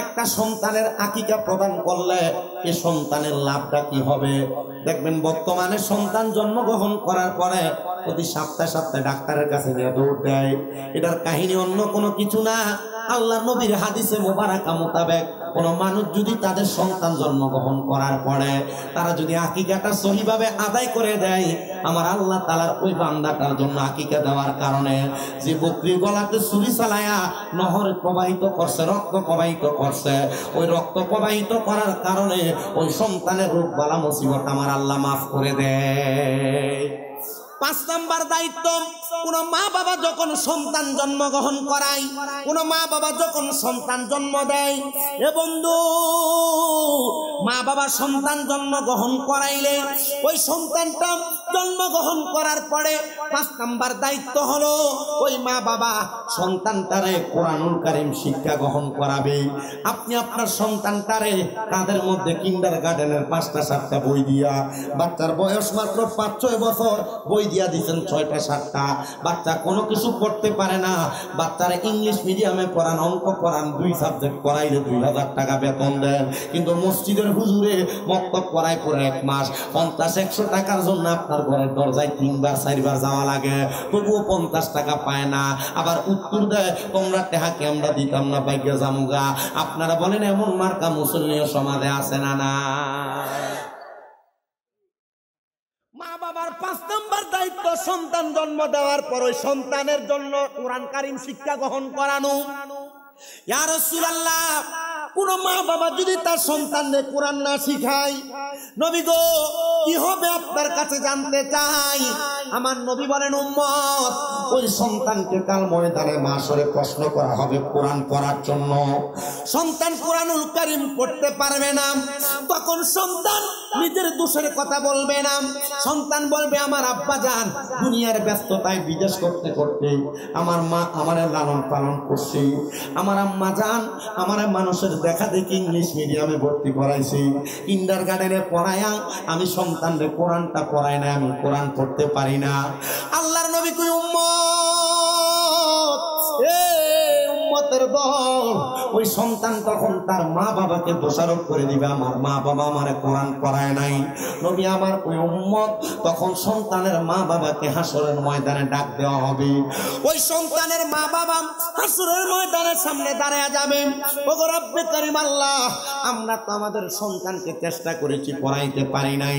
একটা সন্তানের আকিকা প্রদান করলে এই সন্তানের লাভটা কি হবে? দেখবেন বর্তমানে সন্তান জন্মগ্রহণ করার পরে প্রতি সপ্তাহে সপ্তাহে ডাক্তারের কাছে নিয়ে দৌড় দেয়। এটার কাহিনী অন্য কোনো কিছু না। আল্লাহর নবীর হাদিসে মোবারকা মোতাবেক কোন মানুষ যদি তাদের সন্তান জন্মগ্রহণ করার পরে তারা যদি আকিকাটা সহিভাবে আদায় করে দেয়, আমার আল্লাহ তাআলার ওই বান্দাটার জন্য আকিকা দেওয়ার কারণে যে বকরির গলাতে ছুরি চালায়া নহর প্রবাহিত করছে, রক্ত প্রবাহিত করছে, ওই রক্ত প্রবাহিত করার কারণে ওই সন্তানের রোগ বালা মুসিবত আমার আল্লাহ মাফ করে দেয়। 5 নাম্বার দায়িত্ব, কোন মা বাবা যখন সন্তান জন্মগ্রহণ করায়, কোন মা বাবা যখন সন্তান জন্ম দেয়, এ বন্ধু মা বাবা সন্তান জন্মগ্রহণ করাইলে ওই সন্তানটা জন্মগ্রহণ করার পরে 5 নাম্বার দায়িত্ব হলো ওই মা বাবা সন্তানটারে কোরআনুল কারীম শিক্ষা গ্রহণ করাবে। আপনি আপনার সন্তানটারে তাদের মধ্যে কিন্ডারগার্টেনের 5টা 7টা বই দিয়া, বাচ্চার বয়স মাত্র 5-6 বছর, বই দিয়া দিচ্ছেন 6টা 7টা, বাচ্চা কোনো কিছু পড়তে পারে না, বাচ্চারা ইংলিশ মিডিয়ামে পড়ান, অঙ্ক পড়ান, 2 সাবজেক্ট পড়াইলে 2000 টাকা বেতন দেন, কিন্তু মসজিদের হুজুরে মক্তব পড়ায় পড়ে 1 মাস 50-100 টাকার জন্য আপনার ঘরের দরজায় 3বার 4বার যাওয়া লাগে, তবুও 50 টাকা পায় না। আবার উত্তর দেয়, তোমরা টেহাকে আমরা দিতাম না, বাইকে জামুগা। আপনারা বলেন এমন মার্কা মুসলিম সমাজে আছে না? না। মা বাবার 5 নাম্বার দায়িত্ব সন্তান জন্ম দেওয়ার পর ওই সন্তানের জন্য কোরআন কারীম শিক্ষা গ্রহণ করানো। ইয়া রাসূলুল্লাহ, কোন মা বাবা যদি তার সন্তানকে কোরআন না শিখায়, নবী গো কি হবে আপনার কাছে জানতে চাই। আমার নবী বলেন, উম্মত ওই সন্তানকে কাল ময়দানে মাশরে প্রশ্ন করা হবে কোরআন পড়ার জন্য। সন্তান কোরআনুল কারীম পড়তে পারবে না, তখন সন্তান নিজের দোষের কথা বলবে না, সন্তান বলবে আমার আব্বা জান দুনিয়ার ব্যস্ততায় বিদেশ করতে করতে আমার মা আমারে লালন পালন করছে, আমার আম্মা জান আমার মানুষের দেখা দেখি ইংলিশ মিডিয়ামে ভর্তি করাইছি, কিন্ডারগার্টেনে পড়ায়া আমি সন্তানরে কোরআনটা পড়াই না, আমি কোরআন পড়তে পারি না। আল্লাহর নবী কই, উম্মত উম্মতের দল, ওই সন্তান তখন তার মা বাবাকে দোষারোপ করে দিবে, আমার মা বাবা আমারে কোরআন পড়ায় নাই। নবী আমার ওই উম্মত তখন সন্তানের মা বাবাকে হাসরের ময়দানে ডাক দেওয়া হবে। ওই সন্তানের মা বাবা হাসরের ময়দানের সামনে দাঁড়ায়া যাবে, ওগো রব্বে কারীম আল্লাহ, আমরা তো আমাদের সন্তানকে চেষ্টা করেছি, পড়াইতে পারি নাই।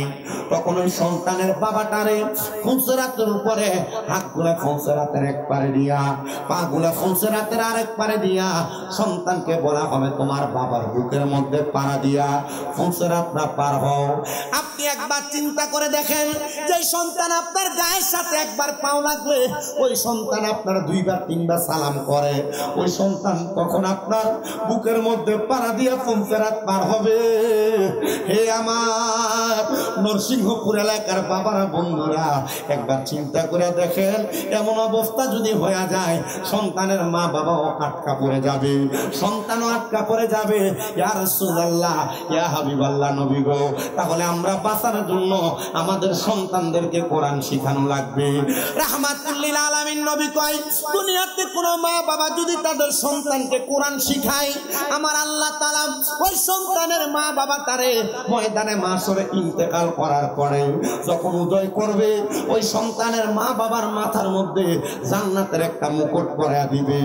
তখন ওই সন্তানের বাবাটারে ফুলসেরাতের উপরে হাতগুলা ফুলসেরাতের এক পারে দিয়া, পাগুলা ফুলসেরাতের আরেক পারে দিয়া সন্তানকে বলা হবে তোমার বাবার বুকের মধ্যে পাড়া দিয়া ফুলসেরাতটা পার হও। আপনি একবার চিন্তা করে দেখেন, যে সন্তান আপনার গায়ের সাথে একবার পাও লাগলে ওই সন্তান আপনার 2বার 3বার সালাম করে, ওই সন্তান তখন আপনার বুকের মধ্যে পাড়া দিয়া ফুলসেরাত পার হবে। হে আমার নরসিংহপুর এলাকার বাবারা বন্ধুরা, একবার চিন্তা করে দেখেন, এমন অবস্থা যদি হয়ে যায় সন্তানের মা বাবাও আটকা পড়ে যাবে, সন্তানও আটকা পড়ে যাবে। ইয়া রাসূলুল্লাহ, ইয়া হাবিবাল্লাহ, নবী গো, তাহলে আমরা বাঁচার জন্য আমাদের সন্তানদেরকে কোরআন শেখানো লাগবে। রাহমাতুল লিল আলামিন নবী কয়, দুনিয়াতে কোন মা বাবা যদি তাদের সন্তানকে কোরআন শিখায়, আমার আল্লাহ তাআলা ওই সন্তানের মা বাবা তারে ময়দানে মাশরে ইন্তেকাল করার পরে যখন উদয় করবে, ওই সন্তানের মা বাবার মাথার মধ্যে জান্নাতের একটা মুকুট পরায়া দিবে।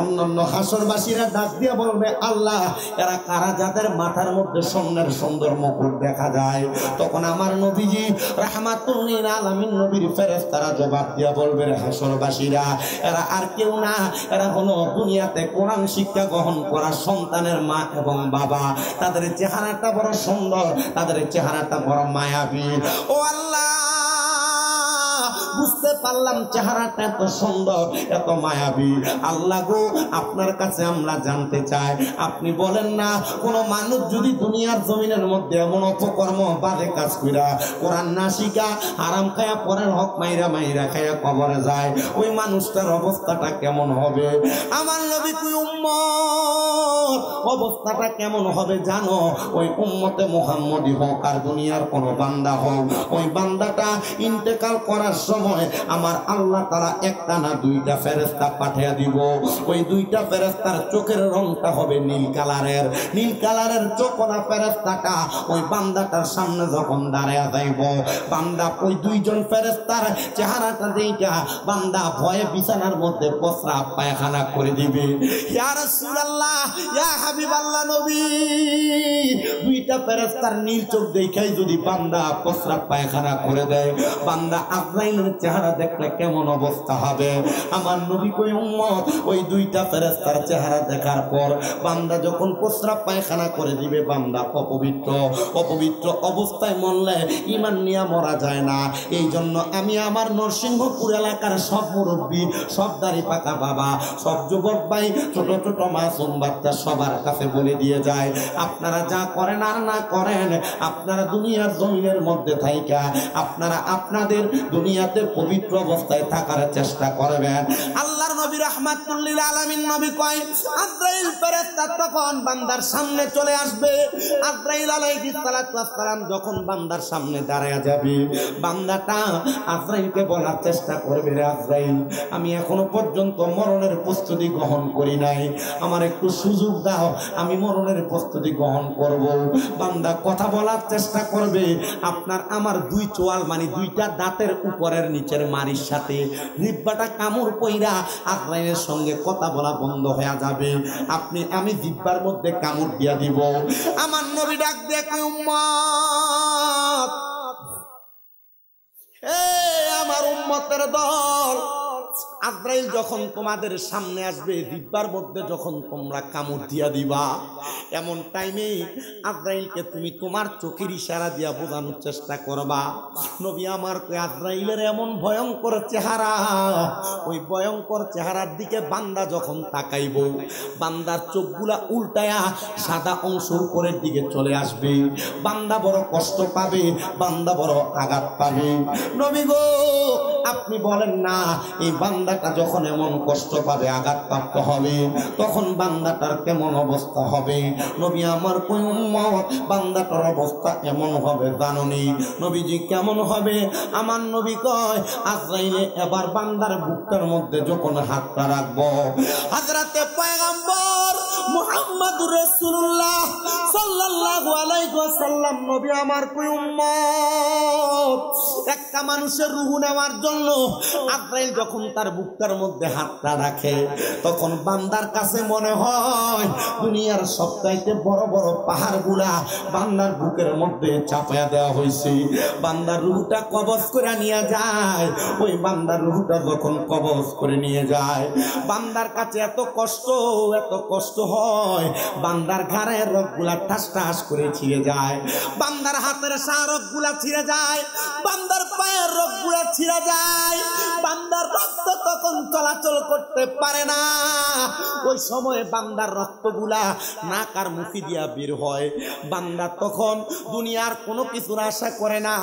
অন্যান্য হাসরবাসীরা ডাক দিয়ে বলবে, আল্লাহ এরা কারা যাদের মাথার মধ্যে স্বর্ণের সুন্দর মুকুট দেখা যায়? তখন আমার নবীজি রাহমাতুল লিল আলামিন নবীর ফেরেশতারা জবাব দিয়ে বলবে, হাসরবাসীরা এরা আর কেউ না, এরা হলো দুনিয়াতে কোরআন শিক্ষা গ্রহণ করা সন্তানের মা এবং বাবা। তাদের চেহারাটা বড় সুন্দর, তাদের চেহারাটা বড় মায়াবী। ও আল্লাহ, বুঝতে পারলাম চেহারাটা এত সুন্দর, এত মায়াবী। আল্লাহ গো, আপনার কাছে আমরা জানতে চাই, আপনি বলেন না কোন মানুষ যদি দুনিয়ার জমিনের মধ্যে এমন অপকর্ম বাজে কাজ কইরা কোরআন না শিখা হারাম খায়া পরের হক মাইরা মাইরা খায়া কবরে যায়, ওই মানুষটার অবস্থাটা কেমন হবে? আমার নবী কই, উম্মত অবস্থাটা কেমন হবে জানো? ওই উম্মতে মুহাম্মদী হোক আর দুনিয়ার কোন বান্দা হোক, ওই বান্দাটা ইন্তেকাল করার সময় আমার আল্লাহ তাআলা একটা না 2টা ফেরেশতা পাঠিয়ে দিব। ওই 2টা ফেরেশতার চোখের রংটা হবে নীল কালারের, নীল কালারের চোখওয়ালা ফেরেশতাটা ওই বান্দাটার সামনে যখন দাঁড়ায়া যাইব, বান্দা ওই 2জন ফেরেশতার চেহারাটা দেখা বান্দা ভয়ে বিছানার মধ্যে প্রস্রাব পায়খানা করে দিবে। ইয়া রাসূলুল্লাহ, ইয়া হাবিবাল্লাহ নবী, 2টা ফেরেশতার নীল চোখ দেখাই যদি বান্দা প্রস্রাব পায়খানা করে দেয়, বান্দা আজরাইলের চেহারা দেখলে কেমন অবস্থা হবে। আমার নবী কই উম্মত ওই দুইটা ফেরেশতার চেহারা দেখার পর বান্দা যখন প্রস্রাব পায়খানা করে দিবে বান্দা অপবিত্র অবস্থায় মরলে ঈমান নিয়ে মরা যায় না। এই জন্য আমি আমার নরসিংহপুর এলাকার সব মুরব্বী, সব দাড়ি পাকা বাবা, সব যুবক ভাই, ছোট ছোট মাসুম বাচ্চা সবার কাছে বলে দিয়ে যায়, আপনারা যা করেন আর না করেন, আপনারা দুনিয়ার জমিনের মধ্যে থাইকা আপনারা আপনাদের দুনিয়াতে পবিত্র অবস্থায় থাকার চেষ্টা করবেন। আল্লাহর নবী রাহমাতুল লিল আলামিন নবী কয় আজরাইল ফেরেশতা তখন বান্দার সামনে চলে আসবে। আজরাইল আলাইহিস সালাতু ওয়াস সালাম যখন বান্দার সামনে দাঁড়ায়া যাবে, বান্দাটা আজরাইলকে বলার চেষ্টা করবে, রে আজরাইল, আমি এখনো পর্যন্ত মরণের প্রস্তুতি গ্রহণ করি নাই, আমার একটু সুযোগ দাও, আমি মরণের প্রস্তুতি গ্রহণ করব। বান্দা কথা বলার চেষ্টা করবে, আপনার আমার দুই চোয়াল মানে দুইটা দাঁতের উপরের নিচের মারির সাথে জিহ্বাটা কামড় পইরা আজরাইলের সঙ্গে কথা বলা বন্ধ হয়ে যাবে। আমি জিহ্বার মধ্যে কামড় দিয়া দিব। আমার নবী ডাক দিয়ে কয় উম্মত, আমার উম্মতের দল, আজরাইল যখন তোমাদের সামনে আসবে জিহ্বার মধ্যে যখন তোমরা কামড় দিয়া দিবা, এমন টাইমে আজরাইলকে তুমি তোমার চোখের ইশারা দিয়া বোঝানোর চেষ্টা করবা। নবী আমার কই আজরাইলের এমন ভয়ঙ্কর চেহারা, ওই ভয়ঙ্কর চেহারার দিকে বান্দা যখন তাকাইব, বান্দার চোখগুলা উল্টায়া সাদা অংশ উপরের দিকে চলে আসবে, বান্দা বড় কষ্ট পাবে, বান্দা বড় আঘাত পাবে। নবী গো, আপনি বলেন না এই বান্দাটা যখন এমন কষ্ট পাবে, আঘাতপ্রাপ্ত হবে, তখন বান্দাটার কেমন অবস্থা হবে? নবী আমার কই উম্মত, বান্দাটার অবস্থা এমন হবে জানোনি? নবীজি কেমন হবে? আমার নবী কয় আজরাইলে এবার বান্দার বুকটার মধ্যে যখন হাতটা রাখবো, হযরতে পয়গম্বর মুহাম্মদুর রাসূলুল্লাহ সাল্লাল্লাহু আলাইহি ওয়াসাল্লাম নবী আমার কই উম্মত, একটা মানুষের রূহ নেওয়ার জন্য আজরাইল যখন তার বুকটার মধ্যে হাতটা রাখে, তখন বান্দার কাছে মনে হয় দুনিয়ার সবচাইতে বড় বড় পাহাড়গুলা বান্দার বুকের মধ্যে চাপায়া দেওয়া হয়েছে। বান্দার রূহটা কবজ করে নিয়ে যায়। ওই বান্দার রূহটা যখন কবজ করে নিয়ে যায়, বান্দার কাছে এত কষ্ট হয়, বান্দার ঘাড়ের রগগুলা ঠাস ঠাস করে ছিঁড়ে যায়, বান্দার হাতের রগগুলা ছিঁড়ে যায়, বান্দার পায়ের রগগুলা ছিঁড়ে যায়, বান্দার রক্ত তখন চলাচল করতে পারে না। ওই সময় বান্দার রক্তগুলা নাক আর মুখে দিয়া বের হয়। বান্দা তখন দুনিয়ার কোনো কিছুর আশা করে না।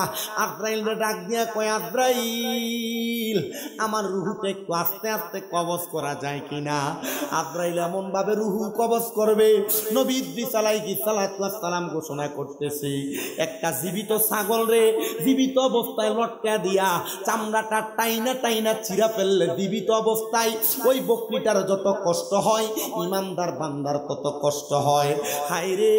আজরাইল ডাক দিয়া কয় আজরাইল, আমার রুহুকে একটু আস্তে আস্তে কবজ করা যায় কিনা? আজরাইল এমন ভাবে রুহু কবজ করবে, নবী ইদ্রিস আলাইহিস সালাতু ওয়াস সালাম ঘোষণা করতেছে, একটা জীবিত ছাগল রে জীবিত অবস্থায় লটকা দিয়া চামড়াটা টাইনা টাইনা ছিঁড়া ফেললে জীবিত অবস্থায় ওই বকরিটার যত কষ্ট হয়, ইমানদার বান্দার তত কষ্ট হয়। হায় রে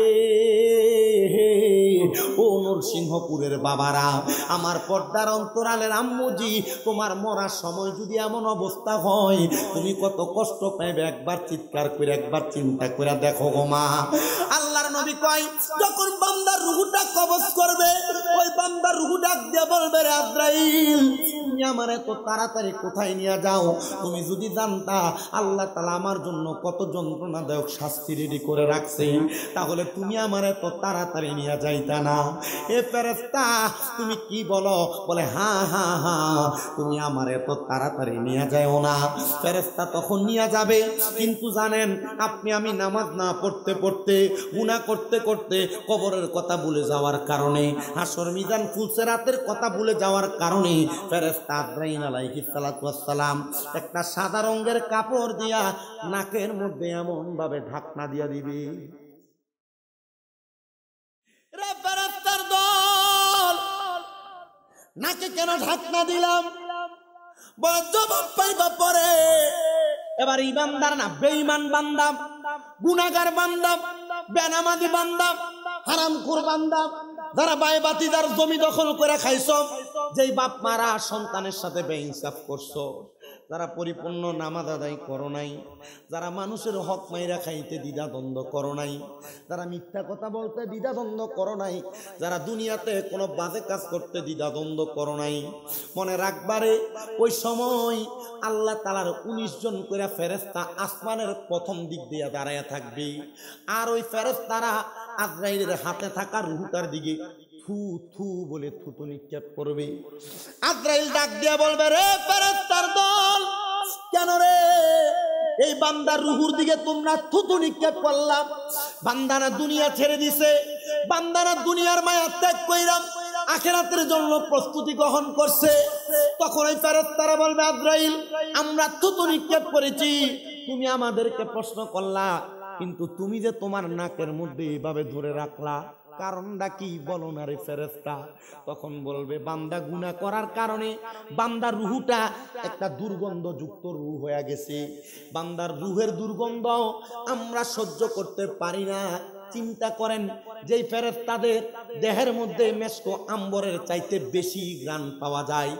ও নরসিংহপুরের বাবারা, আমার পর্দার অন্তরালের আম্মুজি, তোমার মরার সময় যদি এমন অবস্থা হয়, তুমি কত কষ্ট পাইবে একবার চিৎকার করে একবার চিন্তা করে দেখো গো মা। আল্লাহর নবী কয় যখন বান্দার রূহটা কবজ করবে, ওই বান্দার রূহ ডাক দিয়ে বলবে, রে আজরাইল, তুমি আমার এত তাড়াতাড়ি কোথায় নিয়ে যাও? তুমি যদি জানতা আল্লাহ তাআলা আমার জন্য কত যন্ত্রণাদায়ক শাস্তি রেডি করে রাখছে, তাহলে তুমি আমার এত তাড়াতাড়ি নিয়ে যাইতা না। এ ফেরেশতা তুমি কি বলো? বলে হ্যাঁ হ্যাঁ হ্যাঁ, তুমি আমার এত তাড়াতাড়ি নিয়ে যাও না। ফেরেশতা তখন নিয়ে যাবে, কিন্তু জানেন আপনি আমি নামাজ না পড়তে পড়তে, গুনাহ করতে করতে, কবরের কথা ভুলে যাওয়ার কারণে, হাসর মিজান ফুলসেরাতের কথা ভুলে যাওয়ার কারণে ফেরেশতা আজরাইল আলাইহিস সালাতু ওয়াস সালাম একটা সাদা রঙের কাপড় দিয়া নাকের মধ্যে এমন ভাবে ঢাকনা দিয়া দিবে। রে ফেরেশতার দল, নাকে কেন ঢাকনা দিলাম? বড় জবাব পাইবা পরে। এবার ইমানদার না বেঈমান বান্দা, গুনাহগার বান্দা, বেনামাজি বান্দা, হারামখোর বান্দা, যারা ভাই-ভাতিজার জমি দখল করে খাইছো, যেই বাপ মারা সন্তানের সাথে বেইনসাফ করছো, যারা পরিপূর্ণ নামাজ আদায় করো নাই, যারা মানুষের হক মাইরা খাইতে দ্বিধাদ্বন্দ্ব করো নাই, যারা মিথ্যা কথা বলতে দ্বিধাদ্বন্দ্ব করো নাই, যারা দুনিয়াতে কোনো বাজে কাজ করতে দ্বিধাদ্বন্দ্ব করো নাই, মনে রাখবারে ওই সময় আল্লাহ তাআলার 19 জন করে ফেরেশতা আসমানের প্রথম দিক দিয়ে দাঁড়ায় থাকবে। আর ওই ফেরেশতারা আজরাইলের হাতে থাকা রূহটার দিকে থু থু বলে থুতু নিক্ষেপ করবে। আজরাইল ডাক দিয়ে বলবে, রে ফেরেশতার দল, কেন রে এই বান্দার রুহুর দিকে তোমরা থুতু নিক্ষেপ করলাম? বান্দারা দুনিয়া ছেড়ে দিছে, বান্দারা দুনিয়ার মায়া ত্যাগ কইরাম আখিরাতের জন্য প্রস্তুতি গ্রহণ করছে। তখন এই ফেরেশতারা বলবে, আজরাইল, আমরা থুতু নিক্ষেপ করেছি, তুমি আমাদেরকে প্রশ্ন করলা, কিন্তু তুমি যে তোমার নাকের মধ্যে এভাবে ধরে রাখলা, কারণটা কি বলো না রে ফেরেশতা? তখন বলবে, বান্দা গুনাহ করার কারণে বান্দার রুহুটা একটা দুর্গন্ধযুক্ত রূহ হয়ে গেছে। বান্দার রুহের দুর্গন্ধ আমরা সহ্য করতে পারি না। চিন্তা করেন, যেই ফেরেশতাদের দেহের মধ্যে মেশকো আম্বরের চাইতে বেশি ঘ্রাণ পাওয়া যায়,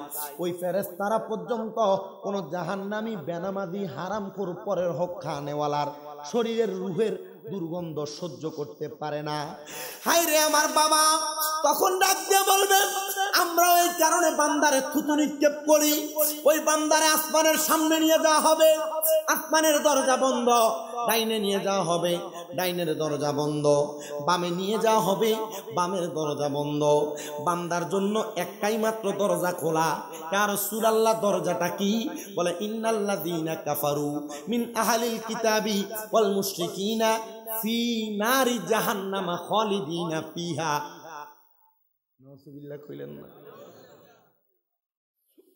ওই ফেরেশতারা পর্যন্ত কোন জাহান্নামী বেনামাজি হারামখোর পরের হক খানেওয়ালার শরীরের রুহের দুর্গন্ধ সহ্য করতে পারে না। হায় রে আমার বাবা, তখন ডাক দিয়ে বলবে, আমরা ওই কারণে বান্দারে থুতু নিক্ষেপ করি। ওই বান্দারে আসমানের সামনে নিয়ে যাওয়া হবে, আসমানের দরজা বন্ধ, ডাইনে নিয়ে যাওয়া হবে, ডাইনের দরজা বন্ধ, বামে নিয়ে যাওয়া হবে, বামের দরজা বন্ধ। বান্দার জন্য একটাই মাত্র দরজা খোলা। ইয়া রাসূলুল্লাহ, দরজাটা কি? বলে, ইন্নাল্লাযীনা কাফারু মিন আহলিল কিতাবি ওয়াল মুশরিকিনা ফি নারি জাহান্নামা খালিদিনা ফিহা। নাউযুবিল্লাহ কইলেন না?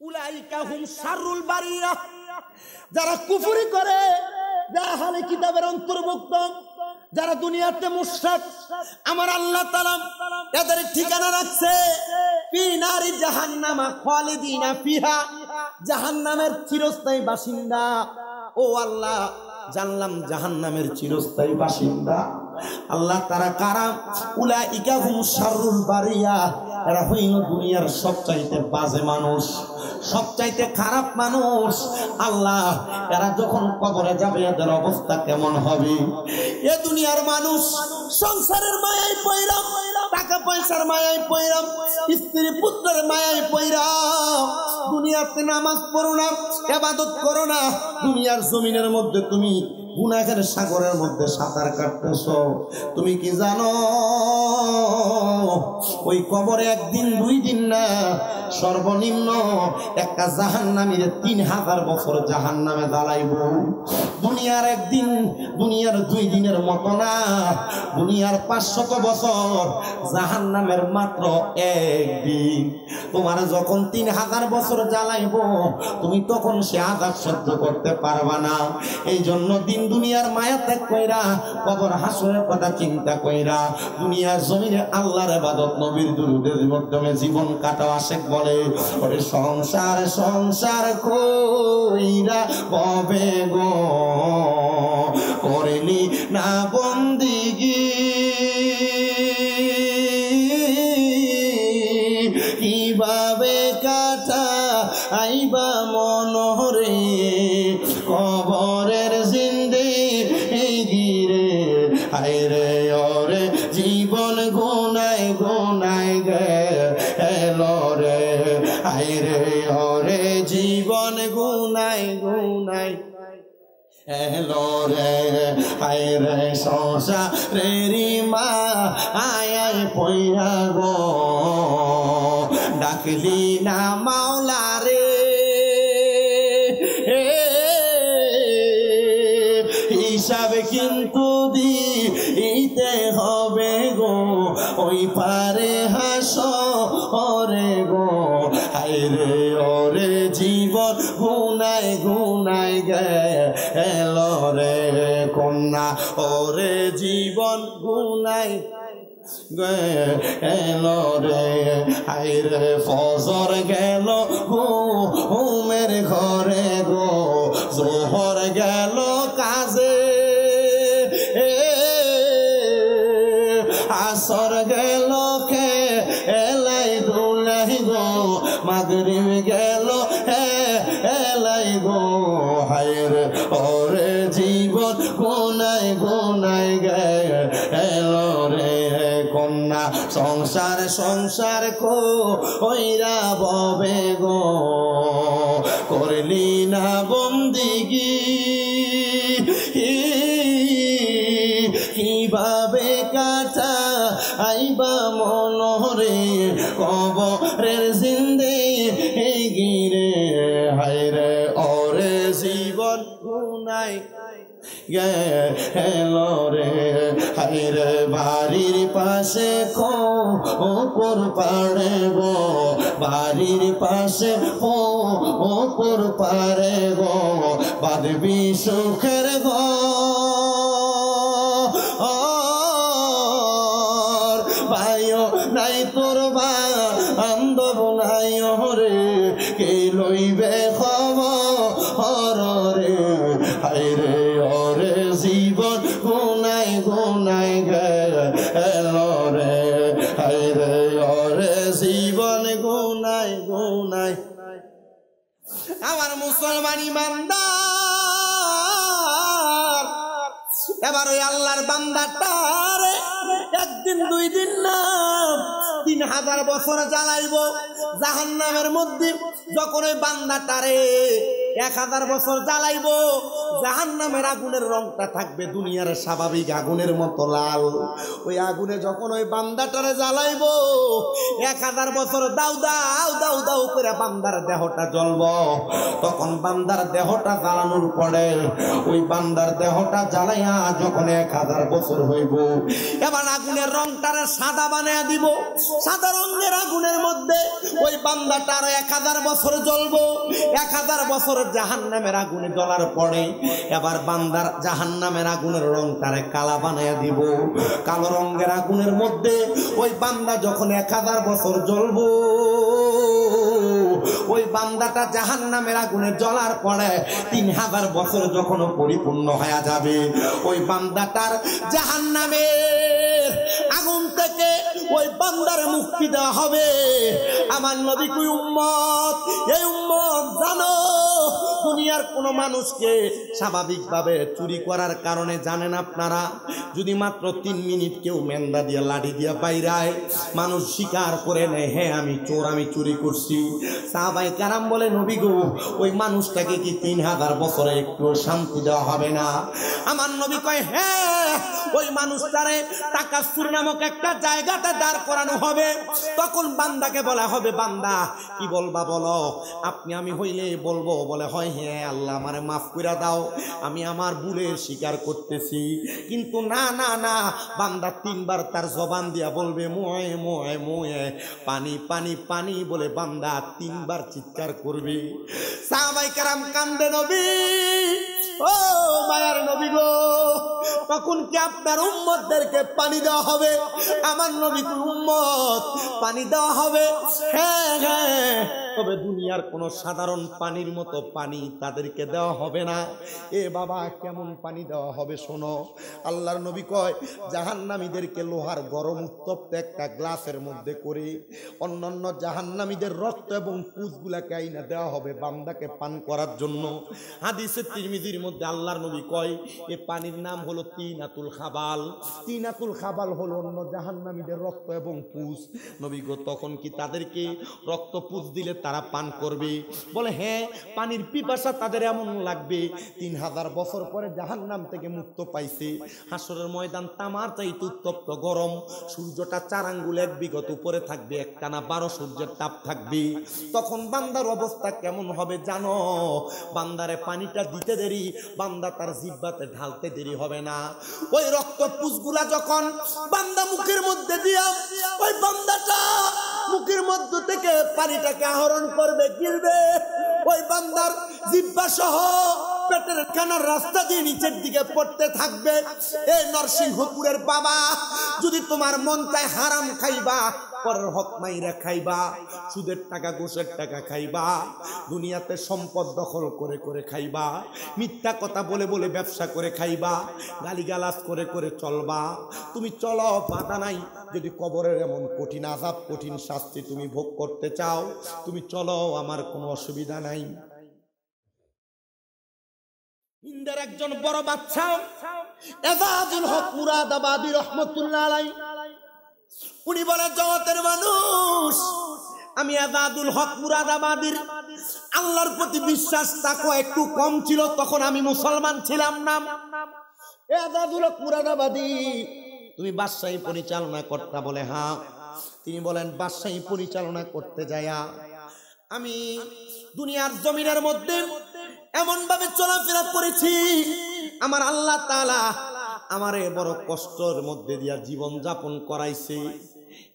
উলাইকা হুম শাররুল বারিয়া, যারা কুফরি করে, যারা আহলে কিতাবের অন্তর্ভুক্ত, যারা দুনিয়াতে মুশরিক, আমার আল্লাহ তাআলা এদের ঠিকানা রাখছে ফি নারি জাহান্নামা খালিদিনা ফিহা, জাহান্নামের চিরস্থায়ী বাসিন্দা। ও আল্লাহ, জানলাম জাহান্নামের চিরস্থায়ী বাসিন্দা। আল্লাহ তারা কারা? উলাইকা হুম শাররুল বারিয়া, এরা হইল দুনিয়ার সবচাইতে বাজে মানুষ, সবচাইতে খারাপ মানুষ। আল্লাহ, এরা যখন কবরে যাবে এদের অবস্থা কেমন হবে? এ দুনিয়ার মানুষ সংসারের মায়ায় পয়রাম, টাকা পয়সার মায়ায় পয়রাম, স্ত্রী পুত্রের মায়ায় পয়রাম, দুনিয়াতে নামাজ পড়ো না, ইবাদত করো না, দুনিয়ার জমিনের মধ্যে তুমি গুনাহের সাগরের মধ্যে সাঁতার কাটতেছ। তুমি কি জানো ওই কবরে একদিন 2 দিন না, সর্বনিম্ন একটা জাহান্নামীর 3000 বছর জাহান্নামে জ্বালাইব। দুনিয়ার একদিন, দুনিয়ার 2 দিনের মতো না, দুনিয়ার 500 বছর, জাহান্নামের মাত্র 1 দিন। তোমার যখন 3000 বছর জ্বালাইব, তুমি তখন সে আযাব সহ্য করতে পারবা না। এই জন্য দিন দুনিয়ার মায়া ত্যাগ কইরা, কবর হাসরের কথা চিন্তা কইরা, দুনিয়ার জমিনে আল্লাহর ইবাদত, নবীর দুরূদের মাধ্যমে জীবন কাটাও। আশেক বলে, ওরে সংসার সংসার কইরা ববে গো, করেনি না বন্দিগি, কিভাবে কাটা আইবা মনরে, কবরের জিন্দেগি রে, হায় রে ওরে জীবন গুনায় গুনায় গেল রে, হায় রে ওরে জীবন গুনায় গুনায় এলো রে, হায় রে সংসারেরি মা আয় পইরা গো, ডাকলি না মাওলা রে, হিসাব কিন্তু দিতে হবে গো, ওই পারে হাসরে গো, হায় রে ওরে জীবন গুনায় গুনায় গেল রে কন্যা, ওরে জীবন গুনায় গেল রে, হায় রে ফজর গেল ঘুমের ঘরে গো, জোহর গেল কাজে, আসর গেল খেলাই ধুলাই গো, মাগরিব গেল বেলায় গো হায়রে ওরে জীবন গুনায় গুনায় গেল রে কন্যা সংসার সংসার কইরা ববে গো করলি না বন্দিগি কিভাবে কাটা আইবা মনরে কবরের জিন্দে গিরে হায়রে ওরে জীবন গুনায় গেল রে হায়রে বাড়ির পাশে খোপর পাড়ে গো বাড়ির পাশে খোপর পাড়ে গো বাঁধবি সুখের গো ভাইও নাই তোর বান্ধব নাই রে কে লইবে খবর রে হায়রে ওরে জীবন গুনাই গুনাই গেল রে হায়রে ওরে জীবন গুনাই গুনাই আমার মুসলমান ইমানদার এবার ওই আল্লাহর বান্দাটার একদিন দুই দিন না 3000 বছর জ্বালাইব জাহান্নামের মধ্যে যখন ওই বান্দাটারে 1000 বছর জ্বালাইব জাহান্নামের আগুনের রংটা থাকবে দুনিয়ার স্বাভাবিক আগুনের মতো লাল ওই আগুনে যখন ওই বান্দাটারে জ্বালাইব 1000 বছর দাউ দাউ দাউ দাউ করে বান্দার দেহটা জ্বলব তখন বান্দার দেহটা জ্বালানোর পরে ওই বান্দার দেহটা জ্বালাইয়া যখন 1000 বছর হইব এবার আগুনের রংটারে সাদা বানায়া দিব সাদা রঙের আগুনের মধ্যে ওই বান্দাটার 1000 বছর জ্বলবো 1000 বছর জাহান্নামের আগুনে জ্বলার পরে এবার বান্দার জাহান্নামের আগুনের রংটারে কালা বানায়া দিব কালো রঙের আগুনের মধ্যে ওই বান্দা যখন 1000 বছর জ্বলবো ওই বান্দাটা জাহান্নামের আগুনে জ্বলার পরে 3000 বছর যখন পরিপূর্ণ হয়ে যাবে ওই বান্দাটার জাহান্নামের আগুন থেকে ওই বান্দার মুক্তি দেওয়া হবে আমার নবী কই উম্মত এই উম্মত জানো দুনিয়ার কোন মানুষকে স্বাভাবিকভাবে চুরি করার কারণে জানেন আপনারা যদি মাত্র 3 মিনিট কেউ মেন্দা দিয়ে লাঠি দিয়ে বাইরায় মানুষ স্বীকার করে নেয় হ্যাঁ আমি চোর আমি চুরি করছি সাহাবায়ে কেরাম বলে নবী গো ওই মানুষটাকে কি 3000 বছরে একটু শান্তি দেওয়া হবে না আমার নবী কয় হ্যাঁ ওই মানুষটারে তাকাসসুর নামক একটা জায়গাতে দাঁড় করানো হবে তখন বান্দাকে বলা হবে বান্দা কি বলবা বলো আপনি আমি হইলে বলবো বলে হয় হ্যাঁ আল্লাহ আমারে মাফ কইরা দাও আমি আমার ভুলের স্বীকার করতেছি কিন্তু না না না বান্দা 3 বার তার জবান দিয়া বলবে মোয়ে মোয়ে মোয়ে পানি পানি পানি বলে বান্দা 3 বার চিৎকার করবে সাহাবায়ে কেরাম কান্দে নবী ও মায়ার নবী গো তখন কি আপনার উম্মতদেরকে পানি দেওয়া হবে আমার নবী তো উম্মত পানি দেওয়া হবে হ্যাঁ হ্যাঁ তবে দুনিয়ার কোন সাধারণ পানির মতো পানি তাদেরকে দেওয়া হবে না এ বাবা কেমন পানি দেওয়া হবে শোনো আল্লাহর নবী কয় জাহান্নামীদেরকে লোহার গরম উত্তপ্ত একটা গ্লাসের মধ্যে করে অন্যান্য জাহান্নামীদের রক্ত এবং পুঁজগুলাকে আইনা দেওয়া হবে বান্দাকে পান করার জন্য হাদিসে তিরমিজির মধ্যে আল্লাহর নবী কয় এই পানির নাম হলো তিনাতুল খাবাল তিনাতুল খাবাল হলো অন্য জাহান্নামীদের রক্ত এবং পুঁজ নবী গো তখন কি তাদেরকে রক্ত পুঁজ দিলে তারা পান করবে বলে হ্যাঁ পানির পিপাসা তাদের এমন লাগবে 3000 বছর পরে জাহান্নাম থেকে মুক্ত পাইছে হাসরের ময়দান তামার চাইতে উত্তপ্ত গরম সূর্যটা 4 আঙ্গুল এক বিগত উপরে থাকবে একটানা 12 সূর্যের তাপ থাকবে তখন বান্দার অবস্থা কেমন হবে জানো বান্দারে পানিটা দিতে দেরি বান্দা তার জিহ্বাতে ঢালতে দেরি হবে না ওই রক্ত পুঁজগুলা যখন বান্দা মুখের মধ্যে দিয়া ওই বান্দাটা মুখের মধ্য থেকে পানিটাকে আহরণ করবে গিলবে ওই বান্দার জিহ্বা সহ পেটের কানার রাস্তা দিয়ে নিচের দিকে পড়তে থাকবে এই নরসিংহপুরের বাবা যদি তোমার মন চায় হারাম খাইবা পরের হক মাইরা খাইবা সুদের টাকা ঘুষের টাকা খাইবা দুনিয়াতে সম্পদ দখল করে করে খাইবা মিথ্যা কথা বলে বলে ব্যবসা করে খাইবা গালিগালাজ করে করে চলবা তুমি চলো বাধা নাই যদি কবরের এমন কঠিন আযাব কঠিন শাস্তি তুমি ভোগ করতে চাও তুমি চলো আমার কোনো অসুবিধা নাই হিন্দের একজন বড় বাদশা এজাজুল হক মুরাদাবাদী রহমতুল্লাহ আলাইহি, উনি বলে জগতের মানুষ, আমি এজাজুল হক মুরাদাবাদীর আল্লাহর প্রতি বিশ্বাস তাকওয়া একটু কম ছিল, তখন আমি মুসলমান ছিলাম না। এজাজুল হক মুরাদাবাদী, তুমি বাদশাহী পরিচালনা করতে? বলে হ্যাঁ। তিনি বলেন বাদশাহী পরিচালনা করতে যায়া আমি দুনিয়ার জমিনের মধ্যে এমন ভাবে চলাফেরা করেছি, আমার আল্লাহ তাআলা আমারে বড় কষ্টের মধ্যে দিয়া জীবন যাপন করাইছে।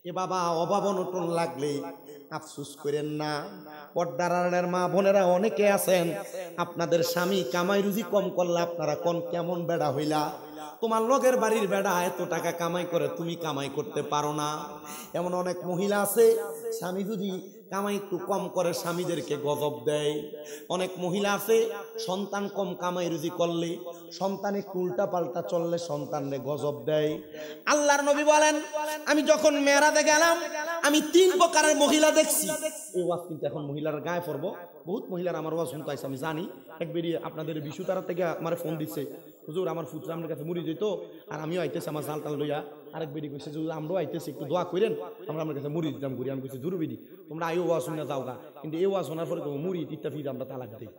এ বাবা, অভাব অনটন লাগলে আফসোস করেন না। পর্দার আড়ালের মা বোনেরা অনেকে আছেন, আপনাদের স্বামী কামাই রুজি কম করলে আপনারা কোন কেমন বেড়া হইলা, তোমার লগের বাড়ির বেড়া এত টাকা কামাই করে তুমি কামাই করতে পারো না। এমন অনেক মহিলা আছে, স্বামী যদি কামাই একটু কম করে স্বামীদেরকে গজব দেয়। অনেক মহিলা আছে, সন্তান কম কামাই রুজি করলে, সন্তান একটু উল্টা পাল্টা চললে সন্তানরে গজব দেয়। আল্লাহর নবী বলেন, আমি যখন মেরাজে গেলাম আমি 3 প্রকারের মহিলা দেখছি। এই ওয়াজ কিন্তু এখন মহিলার গায়ে পড়ব, বহুত মহিলার আমার ওয়াজ শুনতে আইছে, আমি জানি। একবারই আপনাদের বিশুতারা থেকে আমার ফোন দিচ্ছে, হুজুর আমার ফুচরা আমার কাছে মুড়ি দিত আর আমিও আইতেছি আমার জাল টাল লইয়া। আরেক বেরি কইছে যে আমরাও আইতেছি, একটু দোয়া করেন, আমরা আমার কাছে মুড়ি দিতাম ঘুরি। আমি কইছি জরুরি তোমরা আইও ওয়াজ শুনে যাও গা, কিন্তু এই ওয়াজ শোনার পরে মুড়ি ইত্যাদি আমরা তালাক দিই।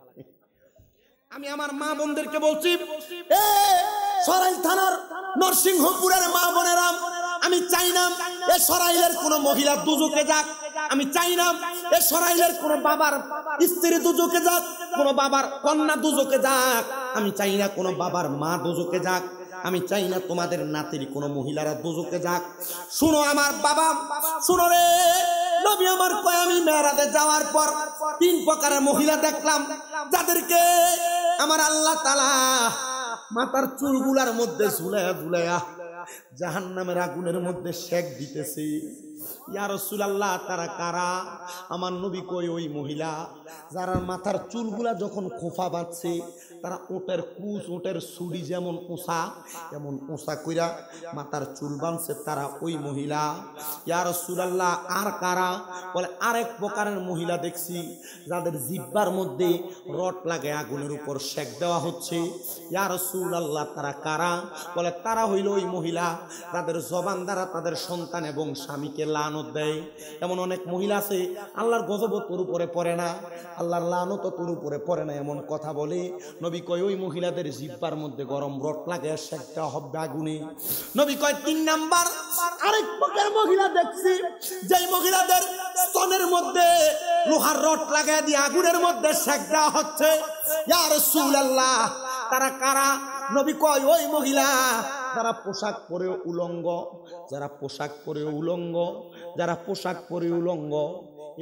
আমি আমার মা বোনদেরকে বলছি, সরাইল থানার নরসিংহপুরের মা বোনেরা, আমি চাই না এ সরাইলের কোন মহিলা দুজকে যাক, আমি চাই না এ সরাইলের কোন বাবার স্ত্রী দুজকে যাক, কোন বাবার কন্যা দুজকে যাক, আমি চাই না কোন বাবার মা দুজকে যাক, আমি চাই না তোমাদের নাতির কোন মহিলারা দুজকে যাক। শুনো আমার বাবা, শুনো রে, নবী আমার কয় আমি মেরাজে যাওয়ার পর 3 প্রকারের মহিলা দেখলাম, যাদেরকে আমার আল্লাহ তাআলা মাথার চুলগুলার মধ্যে ঝুলাইয়া ঝুলাইয়া জাহান্নামের আগুনের মধ্যে সেক দিতেছে। ইয়া রাসূলুল্লাহ, তারা কারা? আমার নবী কই ওই মহিলা যারা মাথার চুলগুলা যখন খোফা বাঁধছে, তারা ওটের কুচ, ওটের সুড়ি যেমন উঁচা এমন উঁচা কইরা মাথার চুল বাঁধছে, তারা ওই মহিলা। ইয়া রাসূলুল্লাহ, আর কারা? বলে আরেক প্রকারের মহিলা দেখছি যাদের জিহ্বার মধ্যে রড লাগে আগুনের উপর সেক দেওয়া হচ্ছে। ইয়া রাসূলুল্লাহ, তারা কারা? বলে তারা হইল ওই মহিলা যাদের জবান দ্বারা তাদের সন্তান এবং স্বামীকে লানত দেয়। এমন অনেক মহিলা আছে, আল্লাহর গজব তোর উপরে পড়ে না, আল্লাহর লানত তোর উপরে পড়ে না, এমন কথা বলে। নবী কয় ওই মহিলাদের জিহ্বার মধ্যে গরম রড লাগে, সেক দেওয়া হবে আগুনে। নবী কয় 3 নাম্বার আরেক প্রকার মহিলা দেখছি, যেই মহিলাদের স্তনের মধ্যে লোহার রড লাগায় দিয়ে আগুনের মধ্যে সেক দেওয়া হচ্ছে। ইয়া রাসূলুল্লাহ, তারা কারা? নবী কয় ওই মহিলা যারা পোশাক পরে উলঙ্গ, যারা পোশাক পরে উলঙ্গ, যারা পোশাক পরে উলঙ্গ।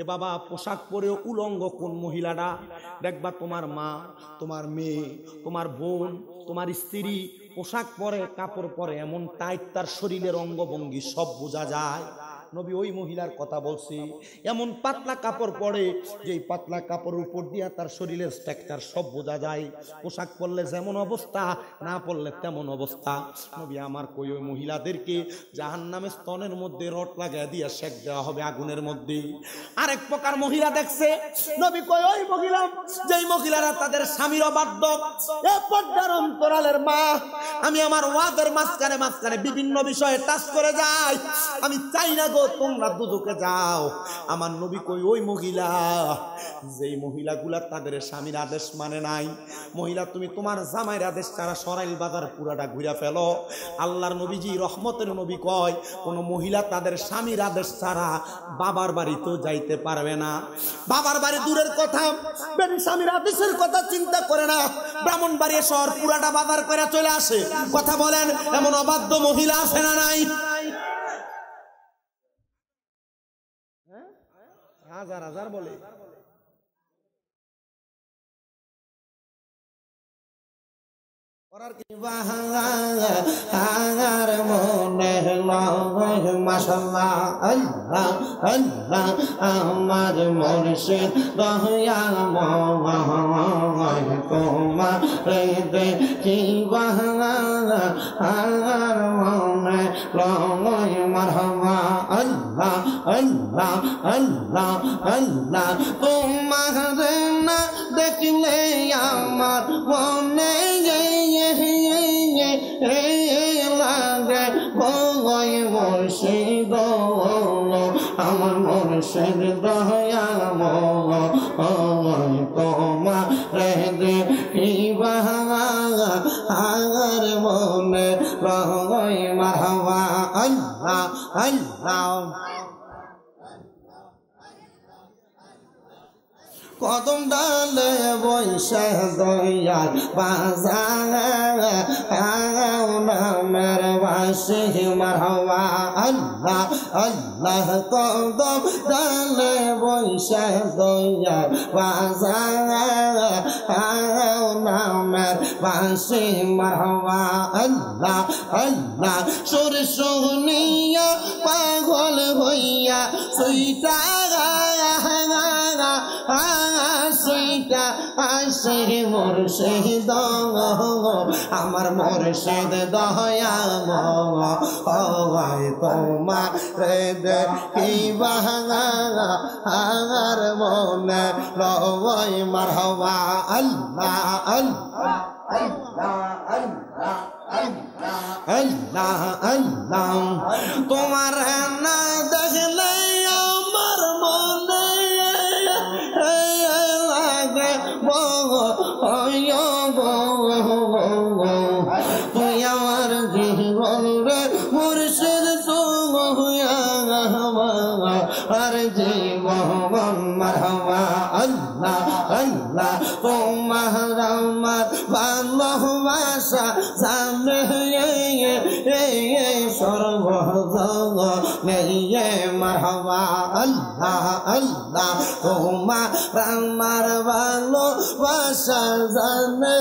এ বাবা, পোশাক পরে উলঙ্গ কোন মহিলাটা? দেখবা তোমার মা, তোমার মেয়ে, তোমার বোন, তোমার স্ত্রী পোশাক পরে, কাপড় পরে, এমন টাইট তার শরীরের অঙ্গভঙ্গি সব বোঝা যায়। নবী ওই মহিলার কথা বলছি, এমন পাতলা কাপড় পরে যেই পাতলা কাপড়ের উপর দিয়া তার শরীরের স্ট্রাকচার সব বোঝা যায়। পোশাক পরলে যেমন অবস্থা, না পরলে তেমন অবস্থা। নবী আমার কই ওই মহিলাদেরকে জাহান্নামের স্তনের মধ্যে রড লাগায় দিয়া সেক দেওয়া হবে আগুনের মধ্যে। আরেক প্রকার মহিলা দেখছে, নবী কই ওই মহিলা যেই মহিলারা তাদের স্বামীর অবাধ্য। এ পর্দার অন্তরালের মা, আমি আমার ওয়াজের মাঝখানে মাঝখানে বিভিন্ন বিষয়ে টাচ করে যাই। আমি চাই না তোমরা দুজকে যাও। আমার নবী কই ওই মহিলা যেই মহিলাগুলা তাদের স্বামীর আদেশ মানে নাই। মহিলা, তুমি তোমার জামাইয়ের আদেশ ছাড়া সরাইল বাজার পুরাটা ঘুরে ফেলো। আল্লাহর নবীজি রহমতের নবী কয় কোন মহিলা তাদের স্বামীর আদেশ ছাড়া বাবার বাড়িতেও যাইতে পারবে না। বাবার বাড়ি দূরের কথা, স্বামীর আদেশের কথা চিন্তা করে না, ব্রাহ্মণবাড়িয়া শহর পুরাটা বাজার করে চলে আসে। কথা বলেন, এমন অবাধ্য মহিলা আছে না নাই? হাজার হাজার বলে। মাশাআল্লাহ, আল্লাহ আল্লাহ, আমার মুর্শিদ দয়াল তোমার দেখিবা আর মনে লয় মারহাবা। আল্লাহ আল্লাহ আল্লাহ আল্লাহ, তোমার না দেখলে আমার মনে আমার মুর্শিদ দয়াময় তোমারে দেখিবা আর মনে রয় মারহাবা আল্লাহ আল্লাহ কদম ডালে বৈশা দয়াল বাজার নামের বাসি মারহাবা আল্লাহ আল্লাহ কদম ডালে বৈশা দয়াল বাজার নামের বাসি মারহাবা আল্লাহ আল্লাহ সুর শুনিয়া পাগল হইয়া সুইটা আশিকা আশি মুর্শিদ আমার মুর্শিদ দয়াময় তোমারে দেখিবা আর মনে রয় মারহাবা আল্লাহ আল্লাহ আল্লাহ আল্লাহ আল্লাহ তোমার না দেখলে আমার মনে তুই আমার জীবন রে মুর্শিদ আর জীবন মারহাবা আল্লাহ আল্লাহ তোমার আমার ভালোবাসা জানে সর্বজনে মারহাবা আল্লাহ আল্লাহ তোমার আমার ভালোবাসা জানে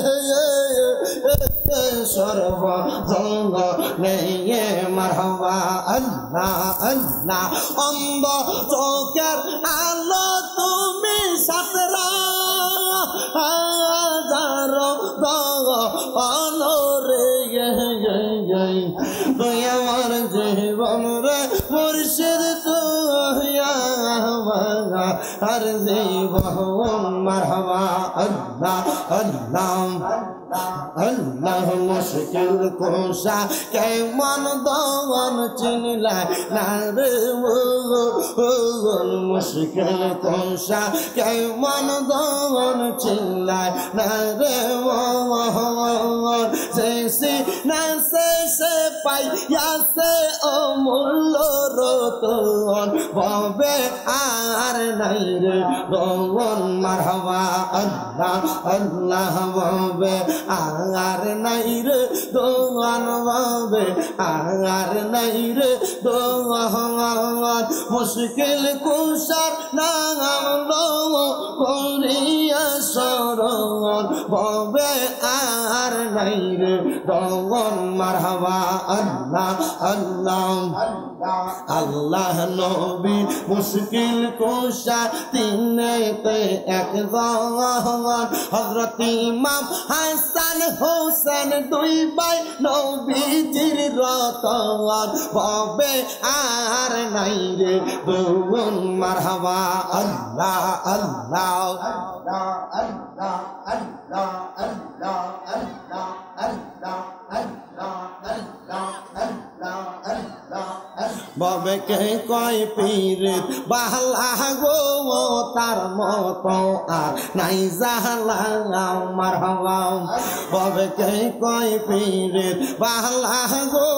সর্বজনে মারহাবা আল্লাহ আল্লাহ অন্ধ চোখের আলো তুমি সাতরা হাজারো অনরে তুই আমার জীবন রে মুর্শিদ তুই আর জীবন মারহাবা আল্লাহ আল্লাহ আল্লাহ মুশকিল কোশা কেমন দমন চিনলা না রে মুশকিল কোশা কেমন দমন চিনলা না রে সে না সে পাইয়াছে অমূল্য রতন ববে আর নাই রে দমন মারহাবা আল্লাহ আল্লাহ ববে আর নাই রে দোয়ান বাবে আর নাই রে দোয়ান মুশকিল কুশার নাম করিয়া শরণ বাবে আর নাই রে দোয়ান মারহাবা আল্লাহ আল্লাহ আল্লাহ নবী মুশকিল কুশা তিনেতে একজন হযরত ইমাম হাসান হোসেন দুই ভাই নবীজির রতন ববে আর নাই রে দুগুণ মারহাবা আল্লাহ আল্লাহ আল্লাহ আল্লাহ আল্লাহ আল্লাহ আল্লাহ আল্লাহ আল্লাহ আল্লাহ আল্লাহ ববে কে কয় পীর বাহলা গো তার মতো আর নাই জাহালা মারহাবা ববে কে কয় পীর বাহলা গো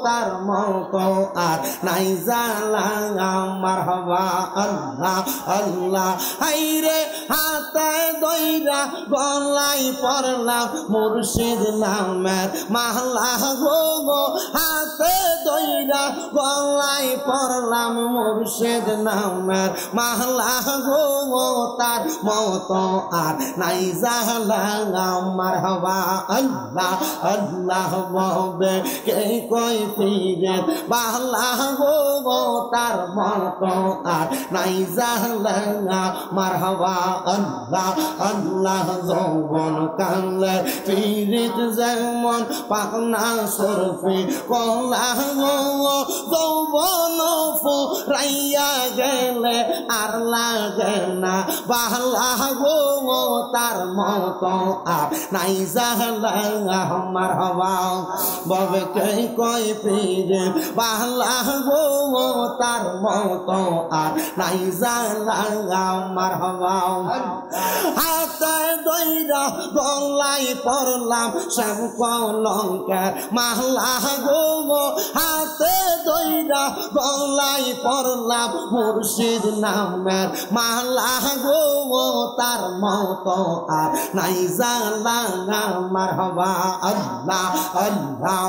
তার মতো আর নাই জাহালা মারহাবা আল্লাহ আল্লাহ হাইরে হাতে দইরা গলাই পড়লাম মুর্শিদ নামের মাহলা গো হাতে দইরা গলাই পড়লাম মুর্শিদ নামের মাহলা গো তার মতো আর নাই জাহালা মারহাবা আল্লাহ আল্লাহ ববে কে কয় পীরে বাহলা গো তার মতো আর নাই জাহালা মারহাবা আল্লাহ আল্লাহ যৌবন কালে পীরিত যেমন পাকনা সরফি কলা গো যৌবন ফুরাইয়া গেলে আর লাগে না বালা গো তার মতো আর নাই জালা মারহাবা ববে কে কই পীরে বালা গো তার মতো আর নাই জালা মারহাবা হাতে দইরা গলাই পড়লাম শ্যাম কলঙ্কের মালা গো হাতে দইরা গলাই পড়লাম মুর্শিদ নামের মালা গো তার মতো আর নাই জালা মারহাবা আল্লাহ আল্লাহ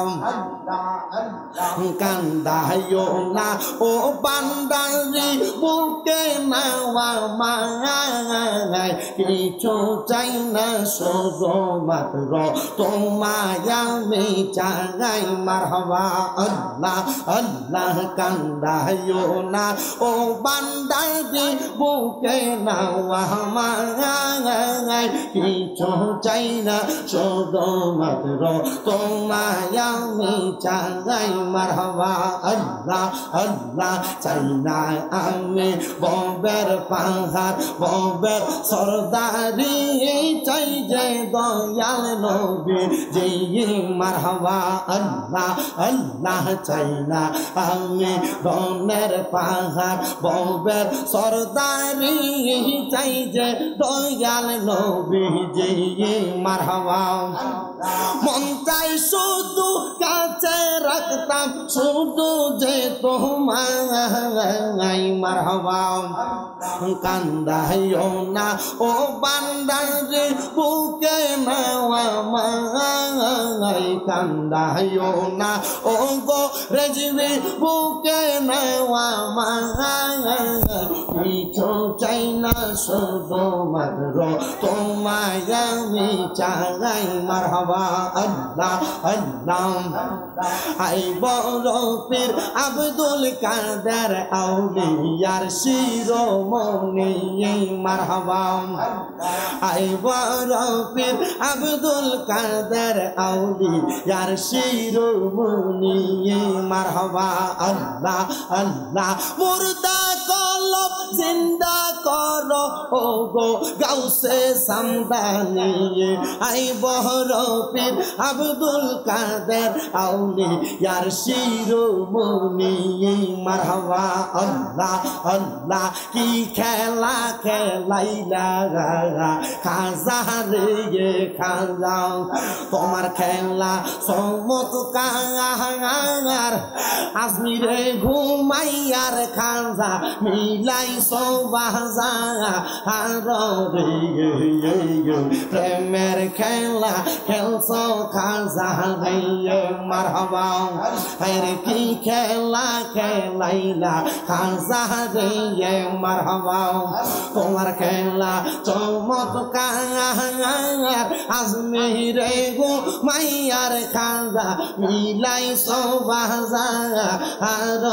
কান্দায়ো না ও বান্দারি বুকে নাওয়া মায় কিছু চাই না শুধু মাত্র তোমায় আমি চাই মারহাবা আল্লাহ আল্লাহ কান্দায়ো না ও বান্দারি বুকে নাওয়া মায় কিছু চাই না শুধু মাত্র তোমায় আমি চাই মারহাবা আল্লাহ আল্লাহ চাই না আমি ববের পাহাড় ববের সরদারি চাই যে দয়াল নবী যে মারহাবা আল্লাহ আল্লাহ চাই না আমি বনের পাহাড় ববের সরদারি চাই যে দয়াল নবী যে মারহাবা মন চাই শুধু কাছে রাখতাম শুধু যে তোমায় মারহাবা কান্দাইও না ও বান্দারে বুকে নাওয়া মায় কান্দাইও না ও গো রেজবি বুকে নাওয়া মায় কিছু চাই না শুধু মাত্র তোমায় আমি চাই মারহাবা আল্লাহ আল্লাহ আই বড় পীর আব্দুল কাদের আউলিয়ার শিরোমণি মারহাবা আই বড় পীর আব্দুল কাদের আউলিয়ার শিরোমণি মারহাবা আল্লাহ আল্লাহ মুর্দা কলব জিন্দা করো ও গো গাউসে সামদানি আই বড় পীর আব্দুল কাদের আউলিয়ার শিরোমণি মারহাবা আল্লাহ আল্লাহ কি খেলা খেলাইলা খাজা রে খাজা তোমার খেলা চমৎকার আজমিরে ঘুমাইয়ার খাজা মিলাই সোবাজা আর প্রেমের খেলা খেলছ খাজা রে মারহাবা আরে কি খেলা খেলাইলা খাজা রে মারহাবা তোমার খেলা চমৎকার আজমিরে ঘুমাইয়ার খাজা মিলাই সোবাজা আর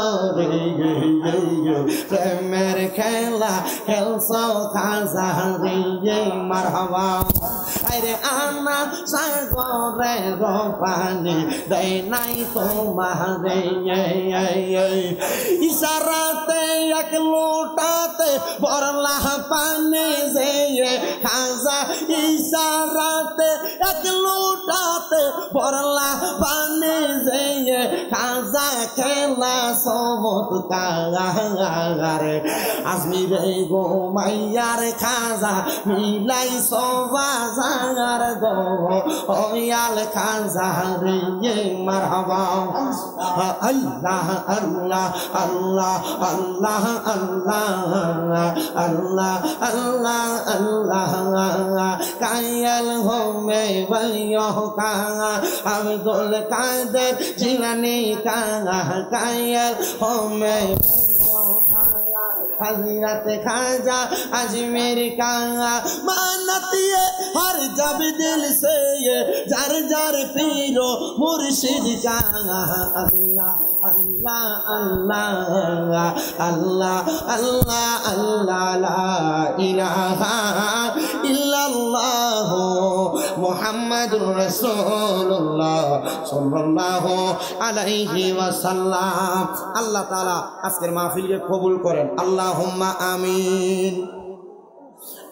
প্রেমের খেলা খেলছ খাজা রে মারহাবা আরে আনা সাগরে রপানি দেয় নাই তোমারে ইশারাতে এক লোটাতে বরলা পানি যে খাজা ইশারাতে এক লোটাতে বরলা পানি যে খাজা খেলা চমৎকার আজমিরে গো মাইয়ার খাজা মিলাই সোবাজার গো ওয়াল খাজা রে মারহাবা আল্লাহ আল্লাহ আল্লাহ আল্লাহ আল্লাহ আল্লাহ আল্লাহ আল্লাহ কায়াল হোমে ভাইও কা আব্দুল কাদের জিলানী কা কায়াল হোমে हज़रत खाजा अजमेर का मानत ये हर जब दिल से ये जार जार पीरो मुर्शिद का अल्लाह अल्लाह अल्लाह अल्लाह अल्लाह अल्लाह ला इलाहा इल्लल्लाह মুহাম্মাদুর রাসূলুল্লাহ সাল্লাল্লাহু আলাইহি ওয়াসাল্লাম। আল্লাহ তাআলা আজকের মাহফিলকে কবুল করেন, আল্লাহুম্মা আমিন,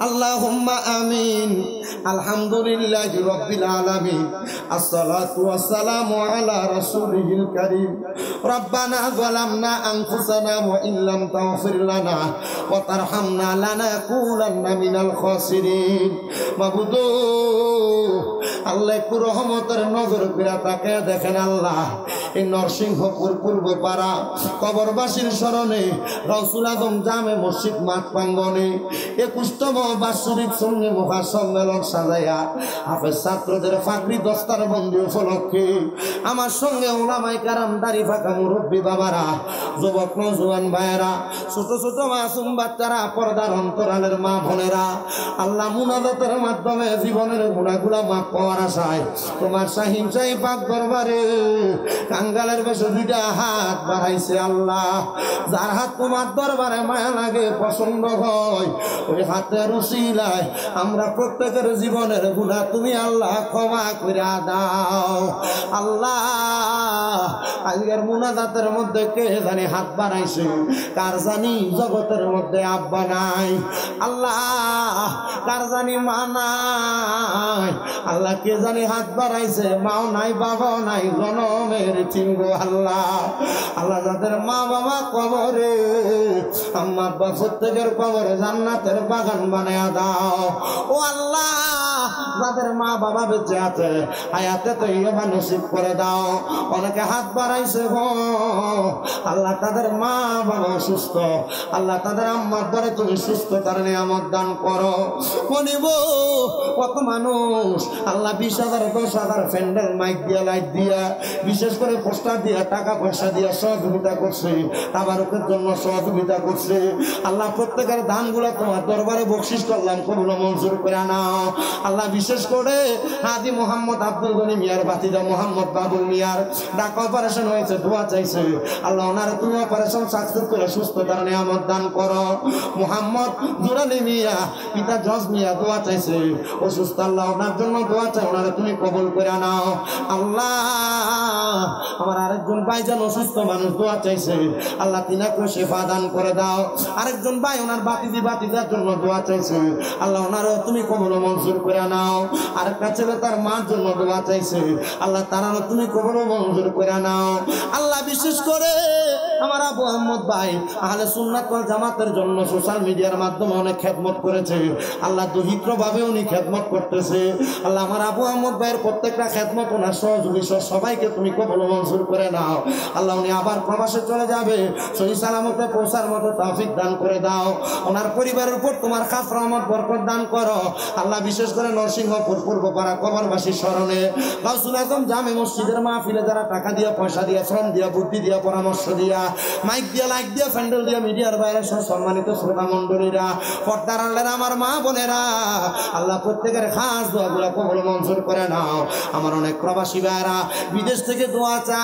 আল্লাহুম্মা আমিন। আলহামদুলিল্লাহি রাব্বিল আলামিন, আসসালাতু ওয়াসসালামু আলা রাসূলিল কারীম। রব্বানা যালামনা আনফুসানা ওয়া ইল্লাম তাগফির লানা ওয়া তারহামনা লানাকুনান্না মিনাল খাসিরিন। মাবুদ আল্লাহ একটু রহমতের নজর করে তাকে দেখেন আল্লাহ, এই নরসিংহপুর পূর্বপাড়া কবরবাসীর স্মরণে গাউসুল আজম জামে মসজিদ মাঠ প্রাঙ্গণে 21তম বাৎসরিক সঙ্গে মহাসম্মেলন সাজাইয়া হাফেজ ছাত্রদের ফাকরি দস্তার বন্দি উপলক্ষে আমার সঙ্গে ওলামায়ে কেরাম, দাড়ি ফাঁকা মুরব্বী বাবারা, যুবক নওজোয়ান ভাইয়েরা, ছোট ছোট মাসুম বাচ্চারা, পর্দার অন্তরালের মা বোনেরা, আল্লাহ মুনাজাতের মাধ্যমে জীবনের গুনাহগুলো মাফ পাওয়ার আশায় তোমার শাহিন শাহী পাক দরবারে কাঙ্গালের বেশে দুইটা হাত বাড়াইছে আল্লাহ। যার হাত তোমার দরবারে মায়া লাগে, পছন্দ হয়, ওই হাতের উসিলায় আমরা প্রত্যেকের জীবনের গুনাহ তুমি আল্লাহ ক্ষমা করে দাও আল্লাহ। আজকের মুনাজাতের মধ্যে কে জানি হাত বাড়াইছে, কার জানি জগতের মধ্যে আব্বা নাই আল্লাহ, কার জানি মা নাই আল্লাহ, কে জানি হাত বাড়াইছে, মাও নাই বাবাও নাই, জনমের চিঙ্গ আল্লাহ। আল্লাহ যাদের মা বাবা কবরে, আম্মা আব্বা প্রত্যেকের কবরে জান্নাতের বাগান বানায়া দাও ও আল্লাহ। যাদের মা বাবা বেঁচে আছে হায়াতে তৈয়বা নসিব করে দাও। অনেকে হাত বাড়াইছে গো আল্লাহ, তাদের মা বাবা সুস্থ, আল্লাহ তাদের আম্মার দ্বারা তুমি সুস্থতার নিয়ামত দান করো। মনিব কত মানুষ আল্লাহ 20,000 10,000 প্যান্ডেল মাইক দিয়া লাইট দিয়া বিশেষ করে পোস্টার দিয়া টাকা পয়সা দিয়া সহযোগিতা করছে, তাবারুকের জন্য সহযোগিতা করছে আল্লাহ। প্রত্যেকের দানগুলো তোমার দরবারে বকশিশ করলাম, কবুল মঞ্জুর করে নাও আল্লাহ। বিশেষ করে হাজি মোহাম্মদ আব্দুল গনি মিয়ার ভাতিজা মোহাম্মদ বাবুল মিয়ার ঢাকা অপারেশন হয়েছে, দোয়া চাইছে আল্লাহ, ওনারা তুমি অপারেশন সাকসেস করে সুস্থতার নিয়ামত দান করো। মোহাম্মদ দুরানি মিয়া পিতা জজ মিয়া দোয়া চাইছে, অসুস্থ আল্লাহ, ওনার জন্য দোয়া চাই, ওনারা তুমি কবুল করে নাও আল্লাহ। আমার আরেকজন ভাইজান অসুস্থ মানুষ দোয়া চাইছে আল্লাহ, তিনাকে শেফা দান করে দাও। আরেকজন ভাই ওনার বাতিজার জন্য দোয়া চাইছে আল্লাহ, ওনারও তুমি কবুল মঞ্জুর করে নাও। আরেকটা ছেলে তার মার জন্য দোয়া চাইছে আল্লাহ, তারাও তুমি কবুল মঞ্জুর করে নাও আল্লাহ। বিশেষ করে আমার আবু আহমদ ভাই আহলে সুন্নাত ওয়াল জামাতের জন্য সোশ্যাল মিডিয়ার মাধ্যমে অনেক খেদমত করেছে আল্লাহ, দহিত্র ভাবে উনি খেদমত করতেছে আল্লাহ। আমার আবু আহমদ ভাইয়ের প্রত্যেকটা খেদমত ওনার সহযোগী সবাইকে তুমি কবুল মঞ্জুর করে নাও আল্লাহ। উনি আবার প্রবাসে চলে যাবে, সহি সালামতে পৌঁছার মতো তৌফিক দান করে দাও। ওনার পরিবারের উপর তোমার খাস রহমত বরকত দান করো আল্লাহ। বিশেষ করে নরসিংহপুর পূর্বপাড়া কবরবাসীর স্মরণে গাউসুল আজম জামে মসজিদের মাহফিলে যারা টাকা দিয়া, পয়সা দিয়া, শ্রম দিয়া, বুদ্ধি দিয়া, পরামর্শ দিয়া, মাইক দিয়া, লাইট দিয়া, প্যান্ডেল দিয়া, মিডিয়ার বাইরে সব সম্মানিত শ্রোতা মণ্ডলীরা, পর্দার আড়ালের আমার মা বোনেরা আল্লাহ, প্রত্যেকের খাস দোয়াগুলো কবুল মঞ্জুর করে নাও। আমার অনেক প্রবাসী ভাইরা বিদেশ থেকে দোয়া চায়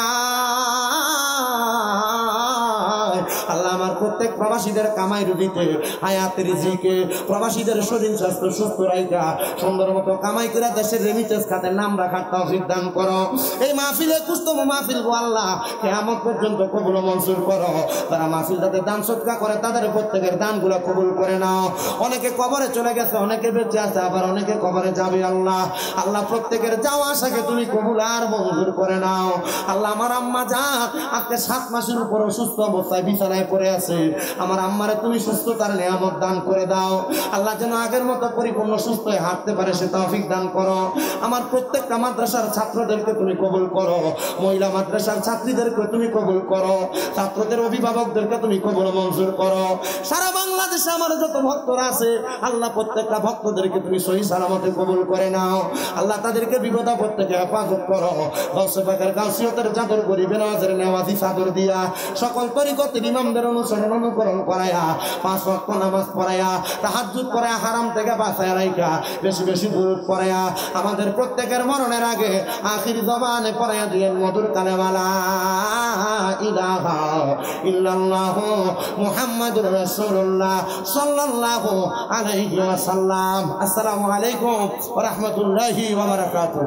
আল্লাহ, আমার প্রত্যেক প্রবাসীদের কামাই রুটিতে, হায়াত রিজিকে, প্রবাসীদের শরীর স্বাস্থ্য সুস্থ রাখা, সুন্দর মতো কামাই করে দেশের রেমিটেন্স খাতে নাম রাখার তৌফিক দান করো। এই মাহফিলে 21তম মাহফিল গো আল্লাহ, কিয়ামত পর্যন্ত কবুল মঞ্জুর করো। তারা মাহফিল যাতে দান সদকা করে তাদের প্রত্যেকের দানগুলো কবুল করে নাও। অনেকে কবরে চলে গেছে, অনেকে বেঁচে আছে, আবার অনেকে কবরে যাবে আল্লাহ। আল্লাহ প্রত্যেকের যাওয়া আশাকে তুমি কবুল আর মঞ্জুর করে নাও আল্লাহ। আমার আম্মা যান আজকে 7 মাসের উপর অসুস্থ অবস্থায় বিছানায় পড়ে আছে, আমার আম্মারে তুমি সুস্থতার নিয়ামত দান করে দাও আল্লাহ, যেন আগের মতো পরিপূর্ণ সুস্থ হয়ে হাঁটতে পারে সে তৌফিক দান করো। আমার প্রত্যেকটা মাদ্রাসার ছাত্রদেরকে তুমি কবুল করো, মহিলা মাদ্রাসার ছাত্রীদেরকে তুমি কবুল করো, ছাত্রদের অভিভাবকদেরকে তুমি কবুল মঞ্জুর করো। সারা বাংলাদেশে আমার যত ভক্তরা আছে আল্লাহ, প্রত্যেকটা ভক্তদেরকে তুমি সহি সালামতে কবুল করে নাও আল্লাহ। তাদেরকে বিপদ আপদ থেকে হেফাজত করো। গাউসে পাকের গাউসিয়তের চাদর করি, বেনাজের নেওয়াজি চাদর দিয়া সকল তরিকতের ইমাম নবীগণদের অনুসরণ অনুকরণ করায়া 5 ওয়াক্ত নামাজ পড়ায়া তাহাজ্জুদ পড়ায়া হারাম থেকে বাঁচায়া রাইখা বেশি বেশি দুরূদ পড়ায়া আমাদের প্রত্যেকের মরণের আগে আখির জবানে পড়ায়া দিয়েন মধুর কালেমা লা ইলাহা ইল্লাল্লাহু মুহাম্মাদুর রাসূলুল্লাহ সাল্লাল্লাহু আলাইহি ওয়াসাল্লাম। আসসালামু আলাইকুম ওয়া রাহমাতুল্লাহি ওয়া বারাকাতুহু।